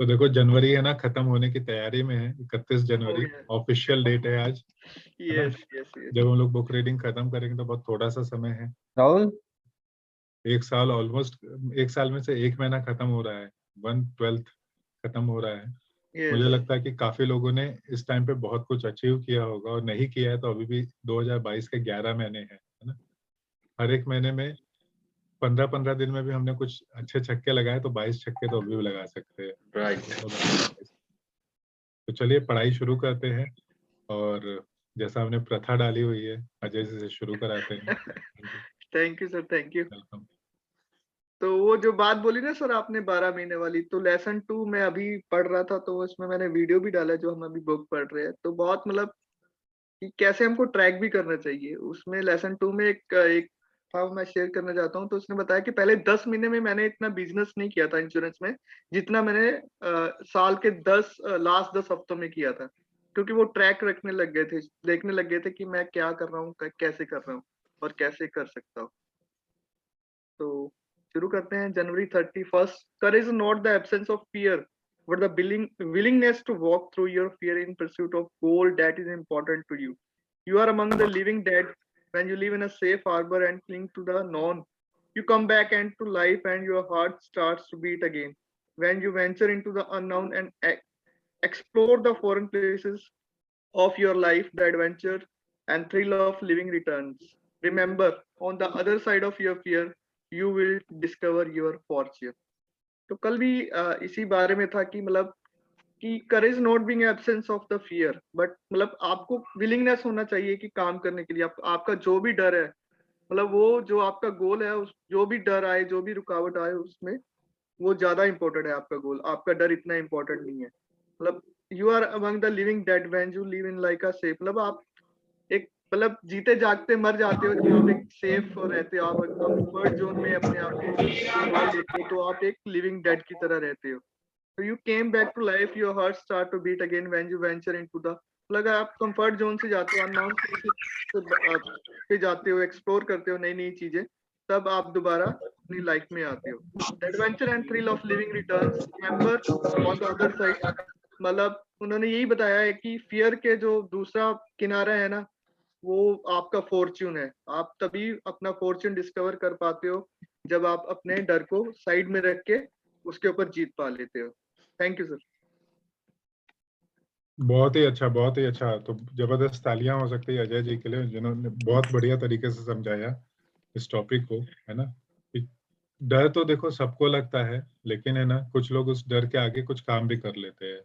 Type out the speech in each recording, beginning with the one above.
तो देखो जनवरी है ना, खत्म होने की तैयारी में है। 31 जनवरी ऑफिशियल डेट है आज, है ना। Yes yes yes. जब हम लोग बुक रीडिंग खत्म करेंगे तो बहुत थोड़ा सा समय है। राहुल, एक साल ऑलमोस्ट, एक साल में से एक महीना खत्म हो रहा है, 1/12 खत्म हो रहा है। मुझे यस लगता है कि काफी लोगों ने इस टाइम पे बहुत कुछ अचीव किया होगा, और नहीं किया है तो अभी भी 2022 के 11 महीने हैं, है ना। हर एक महीने में 15-15 दिन में भी हमने कुछ अच्छे छक्के लगाए, तो 22 छक्के तो अभी भी लगा सकते हैं। राइट। तो चलिए पढ़ाई शुरू करते हैं, और जैसा हमने प्रथा डाली हुई है, अजय जी से शुरू कराते हैं। Thank you sir, thank you. Welcome. तो वो जो बात बोली ना सर आपने 12 महीने वाली, तो लेसन 2 मैं अभी पढ़ रहा था, तो उसमें मैंने वीडियो भी डाला जो हम अभी बुक पढ़ रहे हैं। तो बहुत मतलब कि कैसे हमको ट्रैक भी करना चाहिए। उसमें लेसन 2 में एक एक था, मैं शेयर करना चाहता हूँ। तो उसने बताया कि पहले 10 महीने में मैंने इतना बिजनेस नहीं किया था इंश्योरेंस में, जितना मैंने साल के 10 लास्ट 10 हफ्तों में किया था। क्योंकि वो ट्रैक रखने लग गए थे, देखने लग गए थे कि मैं क्या कर रहा हूँ, कैसे कर रहा हूँ और कैसे कर सकता हूँ। तो शुरू करते हैं। जनवरी 31st, courage not the absence of fear but the willingness to walk through your fear in pursuit of goal that is important to you. You are among the living dead when you live in a safe harbor and cling to the known. You come back into life and your heart starts to beat again. When you venture into the unknown and explore the foreign places of your life, the adventure and thrill of living returns. Remember, on the other side of your fear, you will discover your fortune. तो कल भी इसी बारे में था कि मतलब कि courage not being absence of the fear, but मतलब आपको विलिंगनेस होना चाहिए कि काम करने के लिए। आपका जो भी डर है, मतलब वो जो आपका गोल है, उस जो भी डर आए, जो भी रुकावट आए उसमें, वो ज्यादा इंपॉर्टेंट है। आपका गोल, आपका डर इतना इंपॉर्टेंट नहीं है। मतलब you are among the living dead when you live in like a safe, मतलब आप एक मतलब जीते जागते मर जाते हो जब आप एक सेफ रहते हो, आप कंफर्ट जोन में अपने आप के डाल देते हो, तो आप एक लिविंग डेड की तरह रहते हो। तो you came back to life, your heart start to beat again when you venture into the, लगा आप कंफर्ट जोन से जाते हो, अननोन पे जाते हो, एक्सप्लोर करते हो नई नई चीजें, तब आप दोबारा अपनी लाइफ में आते हो। Adventure and thrill of living returns, remember on the other side, मतलब उन्होंने यही बताया है कि फियर के जो दूसरा किनारा है ना, वो आपका फॉर्च्यून है। आप तभी अपना फॉर्च्यून डिस्कवर कर पाते हो जब आप अपने डर को साइड में रख के उसके ऊपर जीत पा लेते हो। Thank you sir. बहुत ही अच्छा, बहुत ही अच्छा। तो जबरदस्त तालियां हो सकती है अजय जी के लिए, जिन्होंने बहुत बढ़िया तरीके से समझाया इस टॉपिक को, है ना। कि डर तो देखो सबको लगता है, लेकिन है ना कुछ लोग उस डर के आगे कुछ काम भी कर लेते हैं,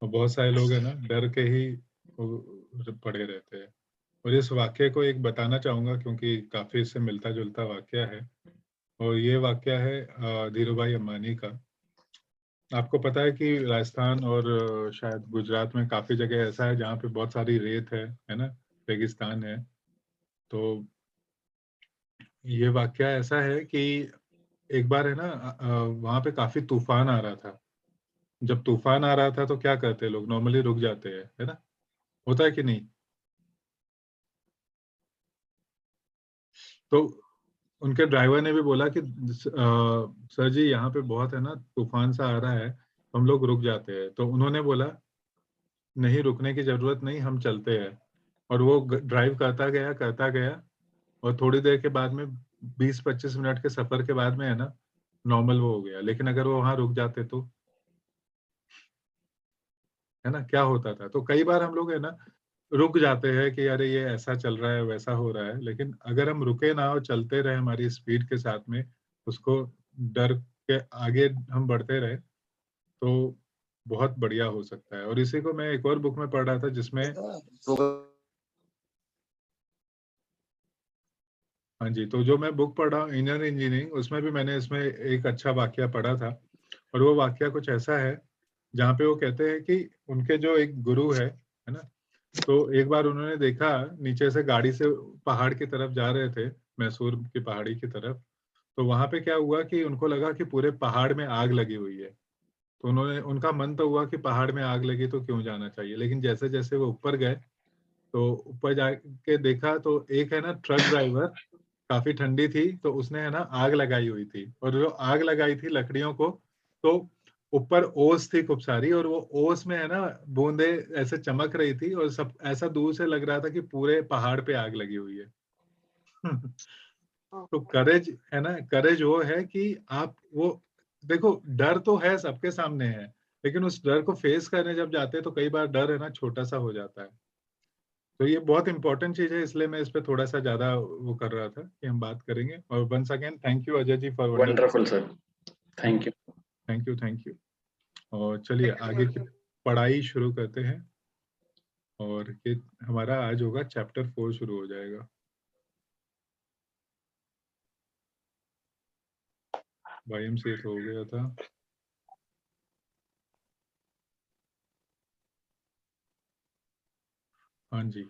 और बहुत सारे लोग है ना डर के ही पड़े रहते हैं। और इस वाक्य को एक बताना चाहूंगा, क्योंकि काफी इससे मिलता जुलता वाक्य है, और ये वाक्य है धीरू भाई अंबानी का। आपको पता है कि राजस्थान और शायद गुजरात में काफी जगह ऐसा है जहाँ पे बहुत सारी रेत है ना, रेगिस्तान है। तो ये वाकया ऐसा है कि एक बार है ना वहाँ पे काफी तूफान आ रहा था। जब तूफान आ रहा था तो क्या करते हैं लोग, नॉर्मली रुक जाते हैं, है ना, होता है कि नहीं। तो उनके ड्राइवर ने भी बोला कि सर जी यहाँ पे बहुत है ना तूफान सा आ रहा है, हम लोग रुक जाते हैं। तो उन्होंने बोला नहीं, रुकने की जरूरत नहीं, हम चलते हैं। और वो ड्राइव करता गया, और थोड़ी देर के बाद में 20-25 मिनट के सफर के बाद में है ना नॉर्मल वो हो गया। लेकिन अगर वो वहां रुक जाते तो, है ना, क्या होता था। तो कई बार हम लोग है ना रुक जाते हैं कि अरे ये ऐसा चल रहा है, वैसा हो रहा है। लेकिन अगर हम रुके ना और चलते रहे हमारी स्पीड के साथ में, उसको डर के आगे हम बढ़ते रहे, तो बहुत बढ़िया हो सकता है। और इसी को मैं एक और बुक में पढ़ रहा था जिसमें, हाँ जी, तो जो मैं बुक पढ़ रहा हूँ इनर इंजीनियरिंग, उसमें भी मैंने इसमें एक अच्छा वाक्य पढ़ा था। और वो वाक्य कुछ ऐसा है जहाँ पे वो कहते हैं कि उनके जो एक गुरु है ना, तो एक बार उन्होंने देखा नीचे से गाड़ी से पहाड़ की तरफ जा रहे थे, मैसूर की पहाड़ी की तरफ। तो वहां पे क्या हुआ कि उनको लगा कि पूरे पहाड़ में आग लगी हुई है। तो उनका मन तो हुआ कि पहाड़ में आग लगी तो क्यों जाना चाहिए। लेकिन जैसे जैसे वो ऊपर गए, तो ऊपर जाके देखा तो एक है ना ट्रक ड्राइवर, काफी ठंडी थी तो उसने है ना आग लगाई हुई थी, और जो आग लगाई थी लकड़ियों को, तो ऊपर ओस थी खूब सारी, और वो ओस में है ना बूंदे ऐसे चमक रही थी, और सब ऐसा दूर से लग रहा था कि पूरे पहाड़ पे आग लगी हुई है। तो करेज है ना, करेज वो है कि आप वो देखो, डर तो है, सबके सामने है, लेकिन उस डर को फेस करने जब जाते हैं तो कई बार डर है ना छोटा सा हो जाता है। तो ये बहुत इंपॉर्टेंट चीज है, इसलिए मैं इस पे थोड़ा सा ज्यादा वो कर रहा था कि हम बात करेंगे। और once again thank you Ajay ji for wonderful. Wonderful sir, thank you. Thank you, thank you. और चलिए आगे की पढ़ाई शुरू करते हैं, और ये हमारा आज होगा चैप्टर 4 शुरू हो जाएगा। वाईएम से तो हो गया था। हाँ जी,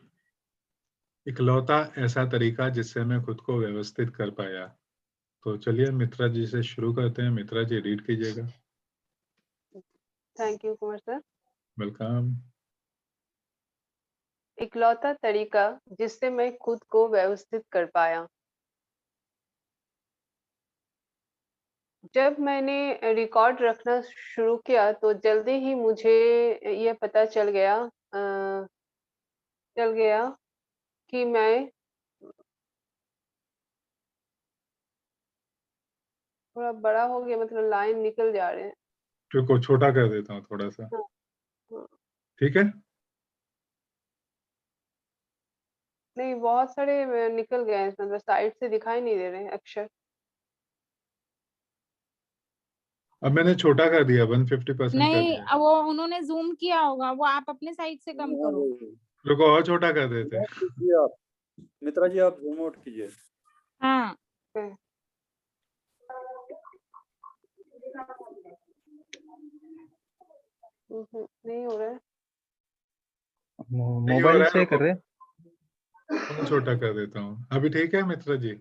इकलौता ऐसा तरीका जिससे मैं खुद को व्यवस्थित कर पाया। तो चलिए मित्रा जी से शुरू करते हैं। मित्रा जी रीड कीजिएगा। Thank you Kumar sir. Welcome. इकलौता तरीका जिससे मैं खुद को व्यवस्थित कर पाया। जब मैंने रिकॉर्ड रखना शुरू किया तो जल्दी ही मुझे यह पता चल गया कि मैं थोड़ा बड़ा हो गया, मतलब लाइन निकल जा रहे हैं। को छोटा कर देता हूँ थोड़ा सा, हाँ, हाँ। ठीक है। नहीं, बहुत सारे निकल गए हैं, मतलब साइड से दिखाई नहीं दे रहे हैं अक्षर। अब मैंने छोटा कर दिया, 150% कर नहीं, दिया। वो उन्होंने जूम किया होगा, वो आप अपने साइड से कम करो। रुको और छोटा कर देते हैं। कीजिए आप मित्रा जी, आप जूम आउट कीजिए। हाँ, नहीं हो रहा है। नहीं हो मोबाइल रहा है, से कर रुको रहे? और छोटा कर देता हूँ। अभी ठीक है मित्रा जी?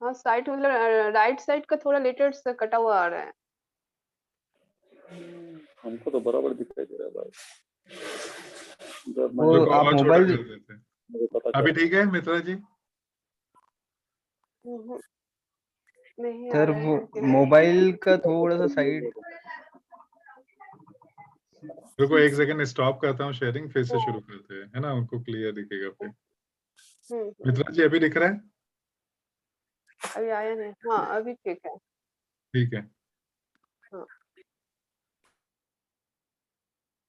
हाँ, साइड मतलब राइट साइड का थोड़ा लेटर्स कटा हुआ आ रहा है। हमको तो बराबर दिखाई दे रहा है भाई। जब वो रुको आप और छोटा मोबाइल कर देते हैं। मुझे पता अभी चला। ठीक है मित्रा जी? नहीं आ सर रहा वो है कि नहीं। मोबाइल का थोड़ा सा साइड। रुको एक सेकंड स्टॉप करता हूँ शेयरिंग, फिर से शुरू करते हैं, है ना, उनको क्लियर दिखेगा फिर। मित्रा जी अभी दिख रहा है? अभी आया नहीं। हाँ, अभी ठीक है। ठीक है। हाँ।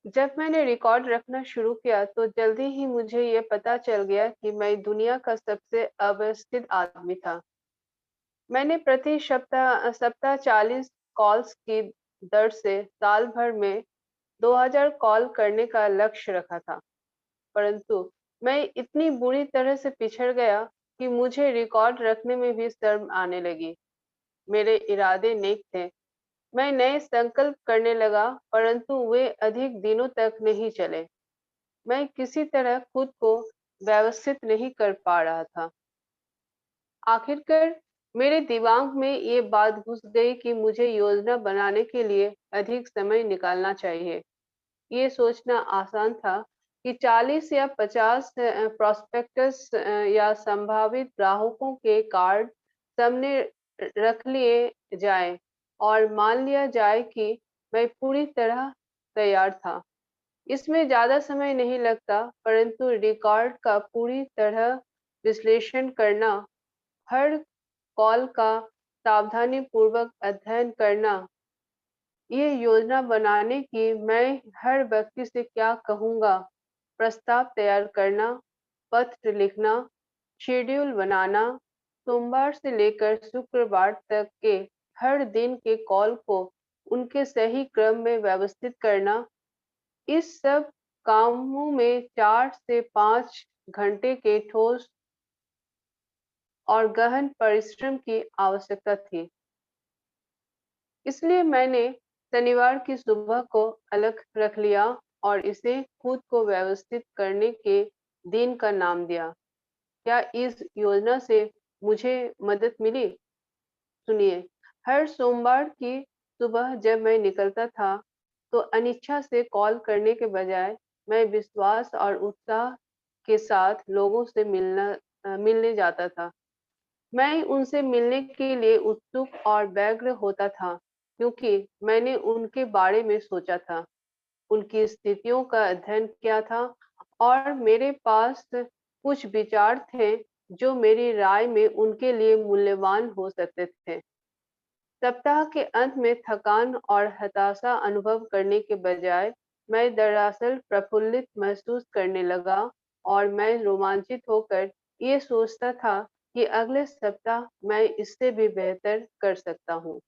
जब मैंने रिकॉर्ड रखना शुरू किया तो जल्दी ही मुझे ये पता चल गया कि मैं दुनिया का सबसे अव्यवस्थित आदमी था। मैंने प्रति सप्ताह 40 कॉल्स की दर से साल भर में 2000 कॉल करने का लक्ष्य रखा था, परंतु मैं इतनी बुरी तरह से पिछड़ गया कि मुझे रिकॉर्ड रखने में भी शर्म आने लगी। मेरे इरादे नेक थे, मैं नए संकल्प करने लगा, परंतु वे अधिक दिनों तक नहीं चले। मैं किसी तरह खुद को व्यवस्थित नहीं कर पा रहा था। आखिरकार मेरे दिमाग में ये बात घुस गई कि मुझे योजना बनाने के लिए अधिक समय निकालना चाहिए। ये सोचना आसान था कि 40 या 50 प्रोस्पेक्टस या संभावित ग्राहकों के कार्ड सामने रख लिए जाएं और मान लिया जाए कि मैं पूरी तरह तैयार था। इसमें ज्यादा समय नहीं लगता, परंतु रिकॉर्ड का पूरी तरह विश्लेषण करना, हर कॉल का सावधानीपूर्वक अध्ययन करना, ये योजना बनाने की मैं हर व्यक्ति से क्या कहूँगा, प्रस्ताव तैयार करना, पत्र लिखना, शेड्यूल बनाना, सोमवार से लेकर शुक्रवार तक के हर दिन के कॉल को उनके सही क्रम में व्यवस्थित करना, इस सब कामों में 4 से 5 घंटे के ठोस और गहन परिश्रम की आवश्यकता थी। इसलिए मैंने शनिवार की सुबह को अलग रख लिया और इसे खुद को व्यवस्थित करने के दिन का नाम दिया। क्या इस योजना से मुझे मदद मिली? सुनिए, हर सोमवार की सुबह जब मैं निकलता था, तो अनिच्छा से कॉल करने के बजाय मैं विश्वास और उत्साह के साथ लोगों से मिलने जाता था। मैं उनसे मिलने के लिए उत्सुक और व्यग्र होता था, क्योंकि मैंने उनके बारे में सोचा था, उनकी स्थितियों का अध्ययन किया था और मेरे पास कुछ विचार थे जो मेरी राय में उनके लिए मूल्यवान हो सकते थे। सप्ताह के अंत में थकान और हताशा अनुभव करने के बजाय मैं दरअसल प्रफुल्लित महसूस करने लगा और मैं रोमांचित होकर ये सोचता था कि अगले सप्ताह मैं इससे भी बेहतर कर सकता हूँ।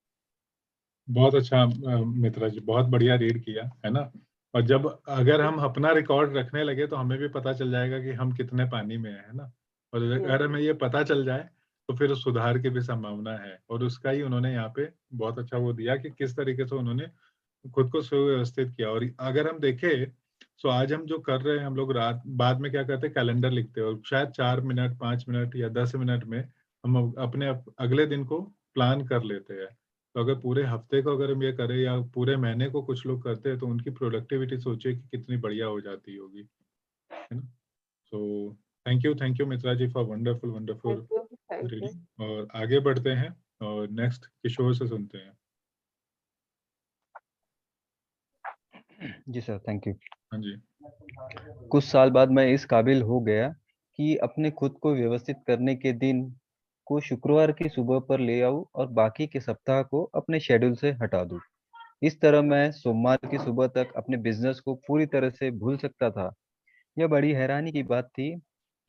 बहुत अच्छा मित्रा जी, बहुत बढ़िया रीड किया, है ना। और जब अगर हम अपना रिकॉर्ड रखने लगे तो हमें भी पता चल जाएगा कि हम कितने पानी में है ना। और अगर हमें ये पता चल जाए तो फिर सुधार की भी संभावना है, और उसका ही उन्होंने यहाँ पे बहुत अच्छा वो दिया कि किस तरीके से उन्होंने खुद को सुव्यवस्थित किया। और अगर हम देखें तो आज हम जो कर रहे हैं, हम लोग रात बाद में क्या करते हैं, कैलेंडर लिखते हैं और शायद 4 मिनट 5 मिनट या 10 मिनट में हम अपने अगले दिन को प्लान कर लेते हैं। तो अगर पूरे हफ्ते को अगर हम ये करें या पूरे महीने को कुछ लोग करते हैं तो उनकी प्रोडक्टिविटी सोचिए कि कितनी बढ़िया हो जाती होगी, है ना। So thank you Mitra ji for wonderful wonderful thank you, thank you. Reading. और आगे बढ़ते हैं और नेक्स्ट किशोर से सुनते हैं। जी सर, थैंक यू। हाँ जी। कुछ साल बाद मैं इस काबिल हो गया कि अपने खुद को व्यवस्थित करने के दिन को शुक्रवार की सुबह पर ले आऊं और बाकी के सप्ताह को अपने शेड्यूल से हटा दूं। इस तरह मैं सोमवार की सुबह तक अपने बिजनेस को पूरी तरह से भूल सकता था। यह बड़ी हैरानी की बात थी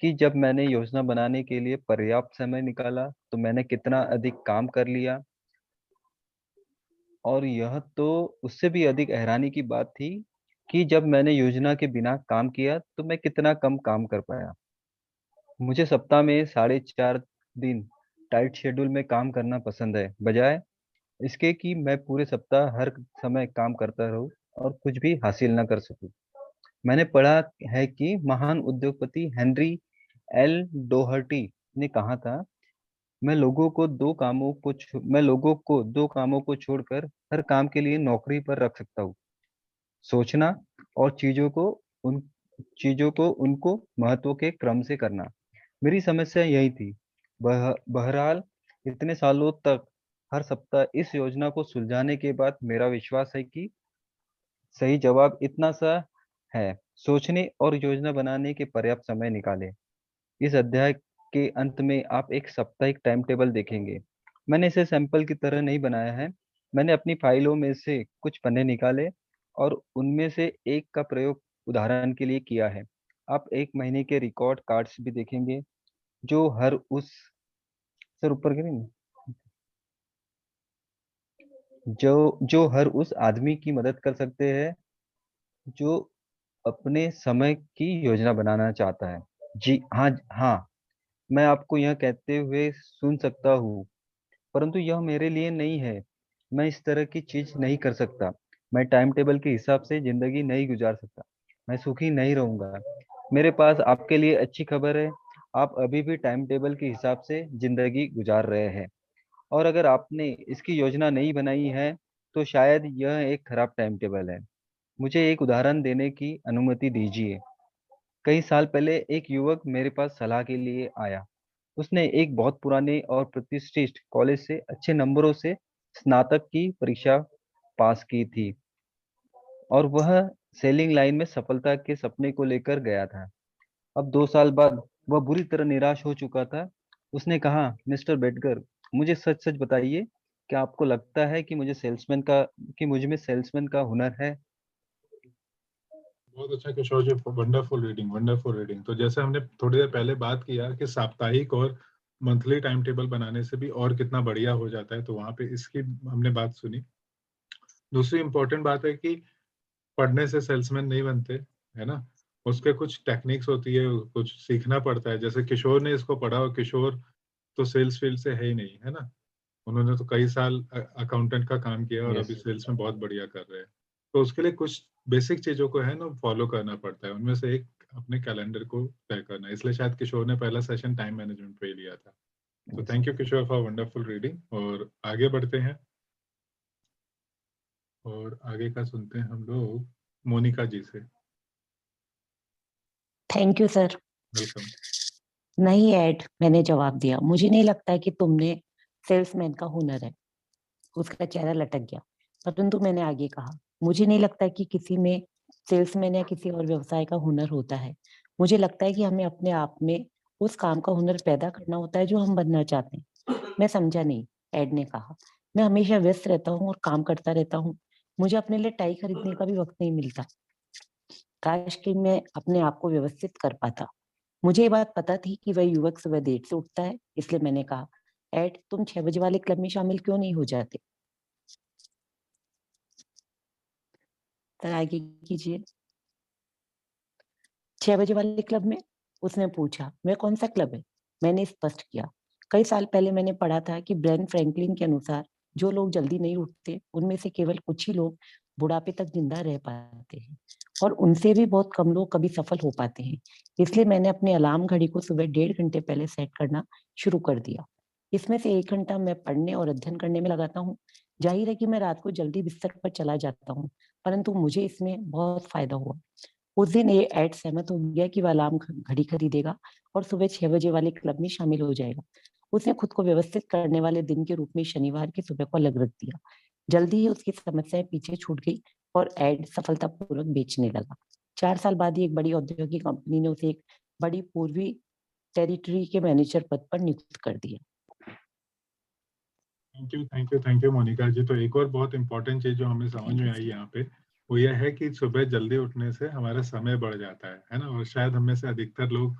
कि जब मैंने योजना बनाने के लिए पर्याप्त समय निकाला तो मैंने कितना अधिक काम कर लिया। और यह तो उससे भी अधिक हैरानी की बात थी कि जब मैंने योजना के बिना काम किया तो मैं कितना कम काम कर पाया। मुझे सप्ताह में 4.5 दिन टाइट शेड्यूल में काम करना पसंद है, बजाय इसके कि मैं पूरे सप्ताह हर समय काम करता रहूं और कुछ भी हासिल न कर सकूं। मैंने पढ़ा है कि महान उद्योगपति हेनरी एल डोहर्टी ने कहा था, मैं लोगों को दो कामों को छोड़कर हर काम के लिए नौकरी पर रख सकता हूँ: सोचना और चीजों को उनको महत्व के क्रम से करना। मेरी समस्या यही थी। बहरहाल, इतने सालों तक हर सप्ताह इस योजना को सुलझाने के बाद मेरा विश्वास है कि सही जवाब इतना सा है: सोचने और योजना बनाने के पर्याप्त समय निकालें। इस अध्याय के अंत में आप एक साप्ताहिक टाइम टेबल देखेंगे। मैंने इसे सैंपल की तरह नहीं बनाया है। मैंने अपनी फाइलों में से कुछ पन्ने निकाले और उनमें से एक का प्रयोग उदाहरण के लिए किया है। आप एक महीने के रिकॉर्ड कार्ड्स भी देखेंगे जो हर उस सर ऊपर करेंगे जो हर उस आदमी की मदद कर सकते हैं जो अपने समय की योजना बनाना चाहता है। जी हाँ, हाँ, मैं आपको यह कहते हुए सुन सकता हूँ, परंतु यह मेरे लिए नहीं है। मैं इस तरह की चीज नहीं कर सकता। मैं टाइम टेबल के हिसाब से जिंदगी नहीं गुजार सकता। मैं सुखी नहीं रहूंगा। मेरे पास आपके लिए अच्छी खबर है। आप अभी भी टाइम टेबल के हिसाब से जिंदगी गुजार रहे हैं, और अगर आपने इसकी योजना नहीं बनाई है तो शायद यह एक खराब टाइम टेबल है। मुझे एक उदाहरण देने की अनुमति दीजिए। कई साल पहले एक युवक मेरे पास सलाह के लिए आया। उसने एक बहुत पुराने और प्रतिष्ठित कॉलेज से अच्छे नंबरों से स्नातक की परीक्षा पास की थी और वह सेलिंग लाइन में सफलता के सपने को लेकर गया था। अब 2 साल बाद वह बुरी तरह निराश हो चुका था। उसने कहा, मिस्टर बेडगर, मुझे सच सच बताइए, क्या आपको लगता है कि मुझ में सेल्समैन का हुनर है? बहुत अच्छा किशोर जी, वंडरफुल रीडिंग, वंडरफुल रीडिंग। तो जैसे हमने थोड़ी देर पहले बात किया कि साप्ताहिक और मंथली टाइम टेबल बनाने से भी और कितना बढ़िया हो जाता है, तो वहां पे इसकी हमने बात सुनी। दूसरी इंपॉर्टेंट बात है कि पढ़ने से सेल्समैन नहीं बनते, है ना। उसके कुछ टेक्निक्स होती है, कुछ सीखना पड़ता है। जैसे किशोर ने इसको पढ़ा और किशोर तो सेल्स फील्ड से है ही नहीं, है ना। उन्होंने तो कई साल अकाउंटेंट का काम किया और अभी यस। सेल्स में बहुत बढ़िया कर रहे हैं। तो उसके लिए कुछ बेसिक चीजों को है ना फॉलो करना पड़ता है। उनमें से एक अपने कैलेंडर को तय करना है। इसलिए शायद किशोर ने पहला सेशन टाइम मैनेजमेंट पे ही लिया था। तो yes. Thank you Kishore for wonderful reading. और आगे बढ़ते हैं और आगे का सुनते हैं हम लोग मोनिका जी से। Thank you sir. वेलकम। नहीं ऐड, मैंने जवाब दिया, मुझे नहीं लगता है कि तुमने सेल्समैन का हुनर है। उसका चेहरा लटक गया, परंतु मैंने आगे कहा, मुझे नहीं लगता कि किसी में सेल्समैन या किसी और व्यवसाय का हुनर होता है। मुझे लगता है कि हमें अपने आप में उस काम का हुनर पैदा करना होता है जो हम बनना चाहते हैं। मैं समझा नहीं, एड ने कहा। मैं हमेशा व्यस्त रहता हूँ और काम करता रहता हूँ। मुझे अपने लिए टाई खरीदने का भी वक्त नहीं मिलता। काश कि मैं अपने आप को व्यवस्थित कर पाता। मुझे ये बात पता थी कि वह युवक सुबह देर से उठता है, इसलिए मैंने कहा, एड तुम 6 बजे वाले क्लब में शामिल क्यों नहीं हो जाते? सर आगे कीजिए। 6 बजे वाले क्लब में? उसने पूछा। वह कौन सा क्लब है? मैंने स्पष्ट किया। कई साल पहले मैंने पढ़ा था कि ब्रेन फ्रैंकलिन के अनुसार जो लोग जल्दी नहीं उठते उनमें से केवल कुछ ही लोग बुढ़ापे तक जिंदा रह पाते हैं, और उनसे भी बहुत कम लोग कभी सफल हो पाते हैं। इसलिए मैंने अपनी अलार्म घड़ी को सुबह 1.5 घंटे पहले सेट करना शुरू कर दिया। इसमें से 1 घंटा मैं पढ़ने और अध्ययन करने में लगाता हूँ। जाहिर है कि मैं रात को जल्दी बिस्तर पर चला जाता हूँ, परंतु मुझे इसमें बहुत फायदा हुआ। उस दिन ये एड सहमत हो गया कि वह अलार्म घड़ी खरीदेगा और सुबह 6 बजे वाले क्लब में शामिल हो जाएगा। उसने खुद को व्यवस्थित करने वाले दिन के रूप में शनिवार की सुबह को अलग रख दिया। जल्दी ही उसकी समस्याएं पीछे छूट गई और एड सफलतापूर्वक बेचने लगा। 4 साल बाद ही एक बड़ी औद्योगिक कंपनी ने उसे एक बड़ी पूर्वी टेरिटरी के मैनेजर पद पर नियुक्त कर दिया। थैंक यू मोनिका जी। तो एक और बहुत इंपॉर्टेंट चीज जो हमें समझ में आई यहाँ पे, वो यह है कि सुबह जल्दी उठने से हमारा समय बढ़ जाता है ना। और शायद हम में से अधिकतर लोग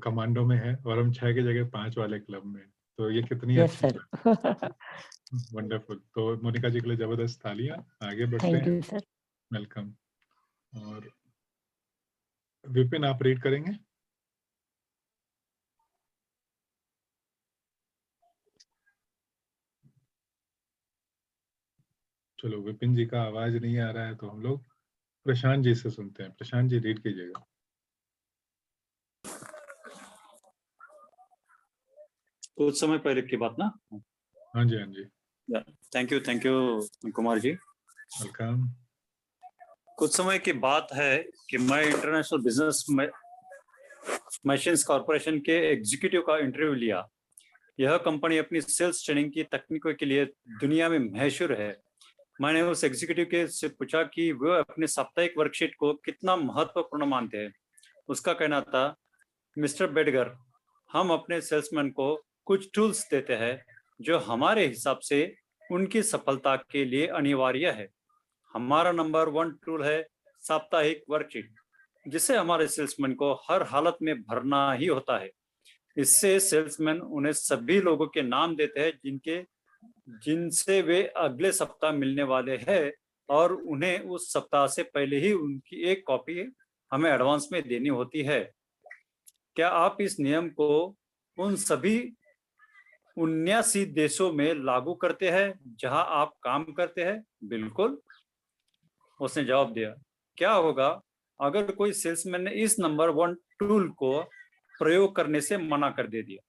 कमांडो में है और हम 6 की जगह 5 वाले क्लब में। तो ये कितनी यस अच्छी सर। बात। वंडरफुल। तो मोनिका जी के लिए जबरदस्त तालियां। आगे बढ़ते थैंक हैं। You sir. वेलकम। और विपिन आप रीड करेंगे? चलो, विपिन जी का आवाज नहीं आ रहा है तो हम लोग प्रशांत जी से सुनते हैं। प्रशांत जी रीड कीजिएगा। कुछ समय पहले की बात ना। हाँ जी, हाँ जी। Thank you Kumar ji. Welcome. कुछ समय की बात है कि मैं इंटरनेशनल बिजनेस मशीन्स कॉर्पोरेशन के एग्जीक्यूटिव का इंटरव्यू लिया। यह कंपनी अपनी सेल्स ट्रेनिंग की तकनीकों के लिए दुनिया में मशहूर है। मैंने उस एग्जीक्यूटिव के से पूछा कि वह अपने साप्ताहिक वर्कशीट को कितना महत्वपूर्ण मानते हैं। उसका कहना था, मिस्टर बेडगर, हम अपने सेल्समैन को कुछ टूल्स देते हैं जो हमारे हिसाब से उनकी सफलता के लिए अनिवार्य है। हमारा नंबर 1 टूल है साप्ताहिक वर्कशीट, जिसे हमारे सेल्समैन को हर हालत में भरना ही होता है। इससे सेल्समैन उन्हें सभी लोगों के नाम देते हैं जिनसे वे अगले सप्ताह मिलने वाले हैं, और उन्हें उस सप्ताह से पहले ही उनकी एक कॉपी हमें एडवांस में देनी होती है। क्या आप इस नियम को उन सभी 79 देशों में लागू करते हैं जहां आप काम करते हैं? बिल्कुल, उसने जवाब दिया। क्या होगा अगर कोई सेल्समैन ने इस नंबर 1 टूल को प्रयोग करने से मना कर दे दिया?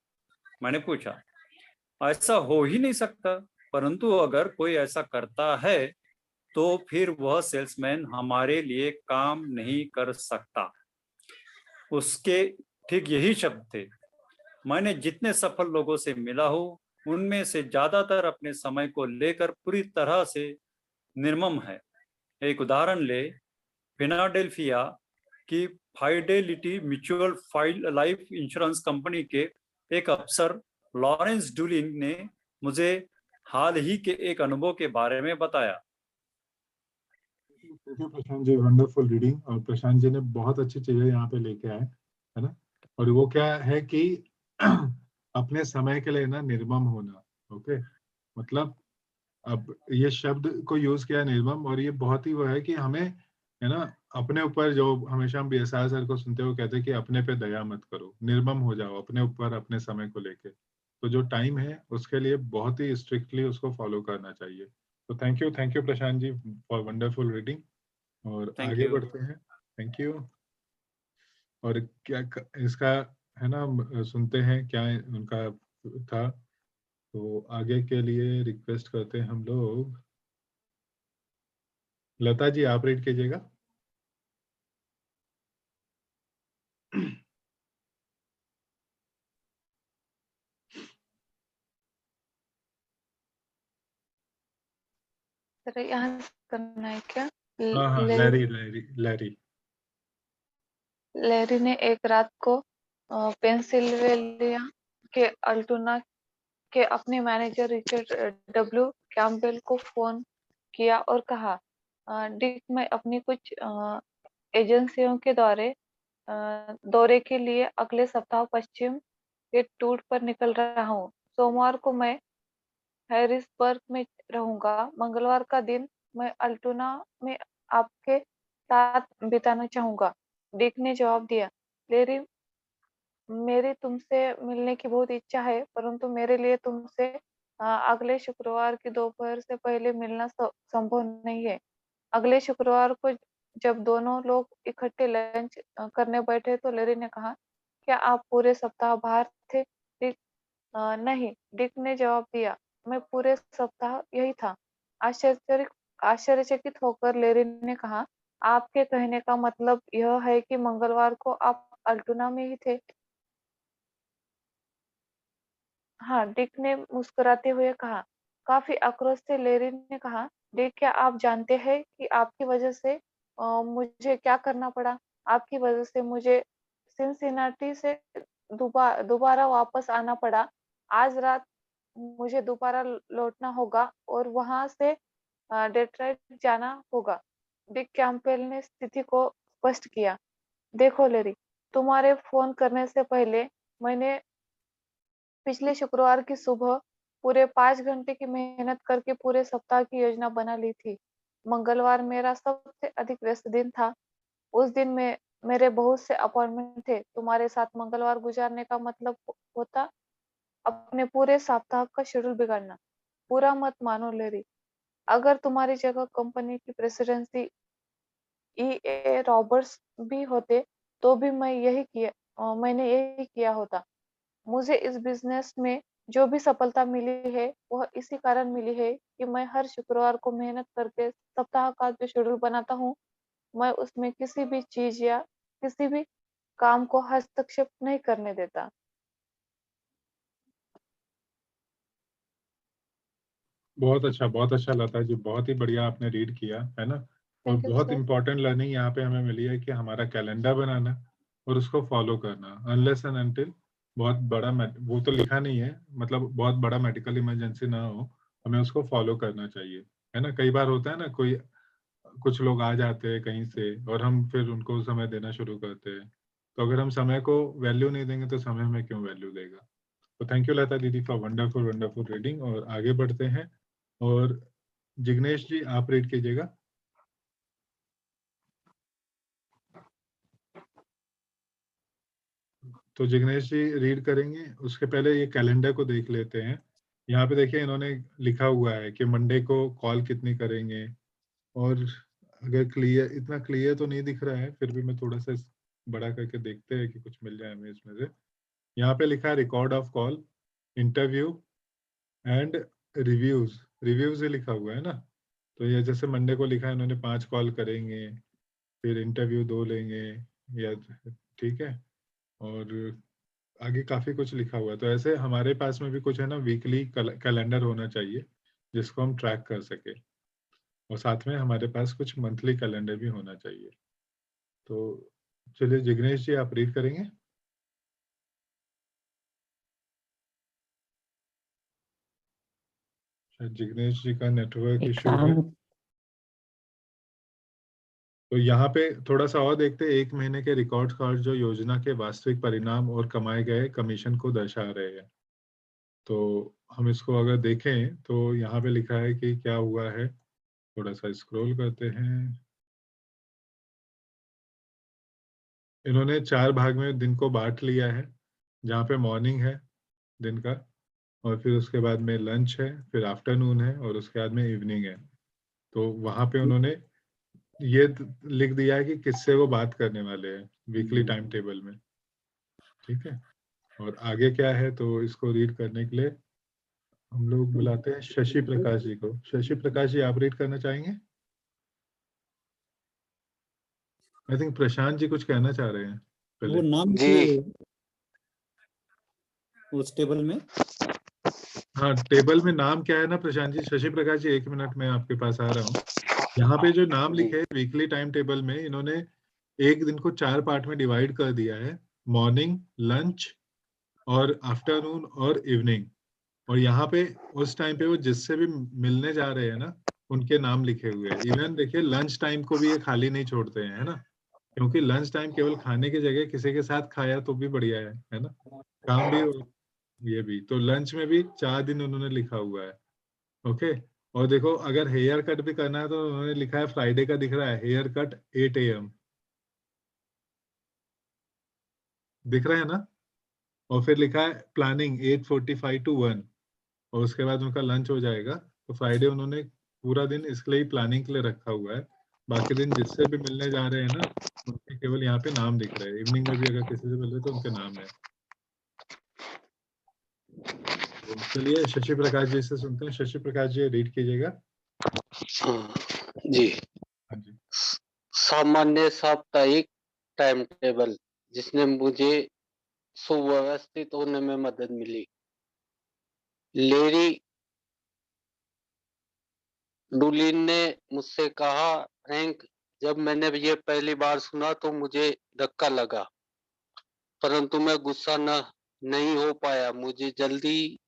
मैंने पूछा। ऐसा हो ही नहीं सकता, परंतु अगर कोई ऐसा करता है तो फिर वह सेल्समैन हमारे लिए काम नहीं कर सकता। उसके ठीक यही शब्द थे। मैंने जितने सफल लोगों से मिला हूं, उनमें से ज्यादातर अपने समय को लेकर पूरी तरह से निर्मम है। एक उदाहरण ले, फिलाडेल्फिया की fidelity mutual life insurance company के एक अफसर लॉरेंस डुलिंग ने मुझे हाल ही के एक अनुभव के बारे में बताया। Prashant ji, wonderful reading. और प्रशांत जी ने बहुत अच्छी चीजें यहाँ पे लेके आए, है ना। और वो क्या है कि अपने समय के लिए ना निर्मम होना। ओके, मतलब अब ये शब्द को यूज किया निर्मम, और ये बहुत ही वो है कि हमें, है ना, अपने ऊपर, जो हमेशा हम बीएसआर सर को सुनते हुए कहते हैं कि अपने पे दया मत करो, निर्मम हो जाओ अपने ऊपर, अपने समय को लेके। तो जो टाइम है उसके लिए बहुत ही स्ट्रिक्टली उसको फॉलो करना चाहिए। तो thank you Prashant ji for wonderful reading. और थैंक आगे यू। बढ़ते हैं। Thank you. और क्या इसका, है ना, सुनते हैं क्या उनका था। तो आगे के लिए रिक्वेस्ट करते हैं हम लोग, लता जी आप रीड कीजिएगा। सर यहाँ से करना है क्या? हाँ हाँ, लैरी लैरी। लैरी ने एक रात को पेंसिल्वेनिया के अल्टोना के अपने मैनेजर रिचर्ड डब्ल्यू कैम्पबेल को फोन किया और कहा, डिक, मैं अपनी कुछ एजेंसियों के दौरे के लिए अगले सप्ताह पश्चिम के टूर पर निकल रहा हूँ। सोमवार को मैं हैरिसबर्ग में रहूंगा। मंगलवार का दिन मैं अल्टोना में आपके साथ बिताना चाहूंगा। डिक ने जवाब दिया, लेरी, मेरी तुमसे मिलने की बहुत इच्छा है, परंतु मेरे लिए तुमसे अगले शुक्रवार की दोपहर से पहले मिलना संभव नहीं है। अगले शुक्रवार को जब दोनों लोग इकट्ठे लंच करने बैठे तो लेरी ने कहा, क्या आप पूरे सप्ताह बाहर थे? डिक, नहीं, डिक ने जवाब दिया, मैं पूरे सप्ताह यही था। आश्चर्यचकित होकर लेरी ने कहा, आपके कहने का मतलब यह है कि मंगलवार को आप अल्टोना में ही थे? हाँ, डिक ने मुस्कुराते हुए कहा। काफी आक्रोश से लेरी ने कहा, डिक, क्या आप जानते हैं कि आपकी वजह से मुझे क्या करना पड़ा? आपकी वजह से मुझे सिनसिनाटी से दोबारा वापस आना पड़ा। आज रात मुझे दोबारा लौटना होगा और वहां से डेट्रॉइट जाना होगा। डिक कैम्पबेल ने स्थिति को स्पष्ट किया। देखो लेरी, तुम्हारे फोन करने से पहले मैंने पिछले शुक्रवार की सुबह पूरे 5 घंटे की मेहनत करके पूरे सप्ताह की योजना बना ली थी। मंगलवार मेरा सबसे अधिक व्यस्त दिन था। उस दिन में मेरे बहुत से अपॉइंटमेंट थे। तुम्हारे साथ मंगलवार गुजारने का मतलब होता अपने पूरे सप्ताह का शेड्यूल बिगाड़ना। बुरा मत मानो लेरी, अगर तुम्हारी जगह कंपनी की प्रेसिडेंसी E.A. रॉबर्ट्स भी होते तो भी मैंने यही किया होता। मुझे इस बिजनेस में जो भी सफलता मिली है वह इसी कारण मिली है कि मैं हर शुक्रवार को मेहनत करके सप्ताह का जो शेड्यूल बनाता हूँ, मैं उसमें किसी भी चीज या किसी भी काम को हस्तक्षेप नहीं करने देता। बहुत अच्छा लता जी, बहुत ही बढ़िया आपने रीड किया है ना। और थैंक यू बहुत सर। इंपॉर्टेंट लर्निंग यहाँ पे हमें मिली है कि हमारा कैलेंडर बनाना और उसको फॉलो करना, अनलेस एंड अनटिल बहुत बड़ा वो तो लिखा नहीं है, मतलब बहुत बड़ा मेडिकल इमरजेंसी ना हो, हमें उसको फॉलो करना चाहिए, है ना। कई बार होता है ना, कुछ लोग आ जाते हैं कहीं से और हम फिर उनको समय देना शुरू करते हैं। तो अगर हम समय को वैल्यू नहीं देंगे तो समय हमें क्यों वैल्यू देगा। तो थैंक यू लता दीदी फॉर वंडरफुल वंडरफुल रीडिंग। और आगे बढ़ते हैं, और जिग्नेश जी आप रीड कीजिएगा। तो जिग्नेश जी रीड करेंगे, उसके पहले ये कैलेंडर को देख लेते हैं। यहाँ पे देखिए इन्होंने लिखा हुआ है कि मंडे को कॉल कितनी करेंगे, और अगर क्लियर, इतना क्लियर तो नहीं दिख रहा है, फिर भी मैं थोड़ा सा बड़ा करके देखते हैं कि कुछ मिल जाए हमें इसमें से। यहाँ पे लिखा है record of call, interview and reviews. Reviews ही लिखा हुआ है ना। तो ये जैसे मंडे को लिखा है इन्होंने 5 कॉल करेंगे, फिर इंटरव्यू 2 लेंगे, या ठीक है। और आगे काफी कुछ लिखा हुआ है। तो ऐसे हमारे पास में भी कुछ है ना, वीकली कैलेंडर होना चाहिए जिसको हम ट्रैक कर सके, और साथ में हमारे पास कुछ मंथली कैलेंडर भी होना चाहिए। तो चलिए जिग्नेश जी आप रीड करेंगे। शायद जिग्नेश जी का नेटवर्क एक इशू है। काम तो यहाँ पे थोड़ा सा और देखते हैं, 1 महीने के रिकॉर्ड कार्ड जो योजना के वास्तविक परिणाम और कमाए गए कमीशन को दर्शा रहे हैं। तो हम इसको अगर देखें तो यहाँ पे लिखा है कि क्या हुआ है। थोड़ा सा स्क्रॉल करते हैं। इन्होंने 4 भाग में दिन को बांट लिया है, जहाँ पे मॉर्निंग है दिन का, और फिर उसके बाद में लंच है, फिर आफ्टरनून है, और उसके बाद में इवनिंग है। तो वहाँ पे उन्होंने ये लिख दिया है कि किससे वो बात करने वाले हैं वीकली टाइम टेबल में, ठीक है। और आगे क्या है तो इसको रीड करने के लिए हम लोग बुलाते हैं शशि प्रकाश जी को। शशि प्रकाश जी आप रीड करना चाहेंगे। आई थिंक प्रशांत जी कुछ कहना चाह रहे हैं पहले। वो नाम जी। उस टेबल में हाँ, टेबल में नाम क्या है ना प्रशांत जी, शशि प्रकाश जी, 1 मिनट में आपके पास आ रहा हूँ। यहाँ पे जो नाम लिखे हैं वीकली टाइम टेबल में, इन्होंने एक दिन को 4 पार्ट में डिवाइड कर दिया है, मॉर्निंग, लंच और आफ्टरनून और इवनिंग। और यहाँ पे उस टाइम पे वो जिससे भी मिलने जा रहे हैं ना, उनके नाम लिखे हुए हैं। इवन देखिए लंच टाइम को भी ये खाली नहीं छोड़ते हैं, है ना, क्योंकि लंच टाइम केवल खाने की जगह किसी के साथ खाया तो भी बढ़िया है ना, काम भी और ये भी। तो लंच में भी 4 दिन उन्होंने लिखा हुआ है। ओके। और देखो अगर हेयर कट भी करना है तो उन्होंने लिखा है, फ्राइडे का दिख रहा है, हेयर कट 8 AM दिख रहा है ना। और फिर लिखा है प्लानिंग 8:45 to 1, और उसके बाद उनका लंच हो जाएगा। तो फ्राइडे उन्होंने पूरा दिन इसके लिए प्लानिंग के लिए रखा हुआ है। बाकी दिन जिससे भी मिलने जा रहे हैं ना, उनके केवल यहाँ पे नाम दिख रहे हैं। इवनिंग में भी अगर किसी से मिल रहे तो उनके नाम है। तो चलिए शशि प्रकाश जी से सुनते हैं। शशि प्रकाश जी रीड कीजिएगा। जी। हाँ जी। सामान्य साप्ताहिक टाइम टेबल जिसने मुझे सुव्यवस्थित होने में मदद मिली। लेरी डुलिन ने मुझसे कहा, फ्रैंक, जब मैंने ये पहली बार सुना तो मुझे धक्का लगा, परंतु मैं गुस्सा नहीं हो पाया। मुझे जल्दी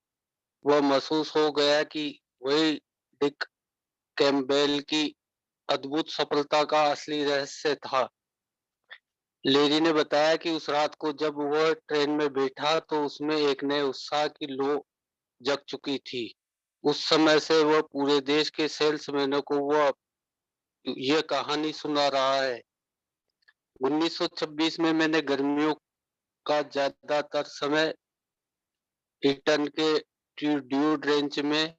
वह महसूस हो गया कि वही डिक कैम्पबेल की अद्भुत सफलता का असली रहस्य था। लेरी ने बताया कि उस रात को जब वह ट्रेन में बैठा तो उसमें एक नए उत्साह की लौ जग चुकी थी। उस समय से वह पूरे देश के सेल्समैनों को वह यह कहानी सुना रहा है। 1926 में मैंने गर्मियों का ज्यादातर समय ईटन के ड्यूड रेंच में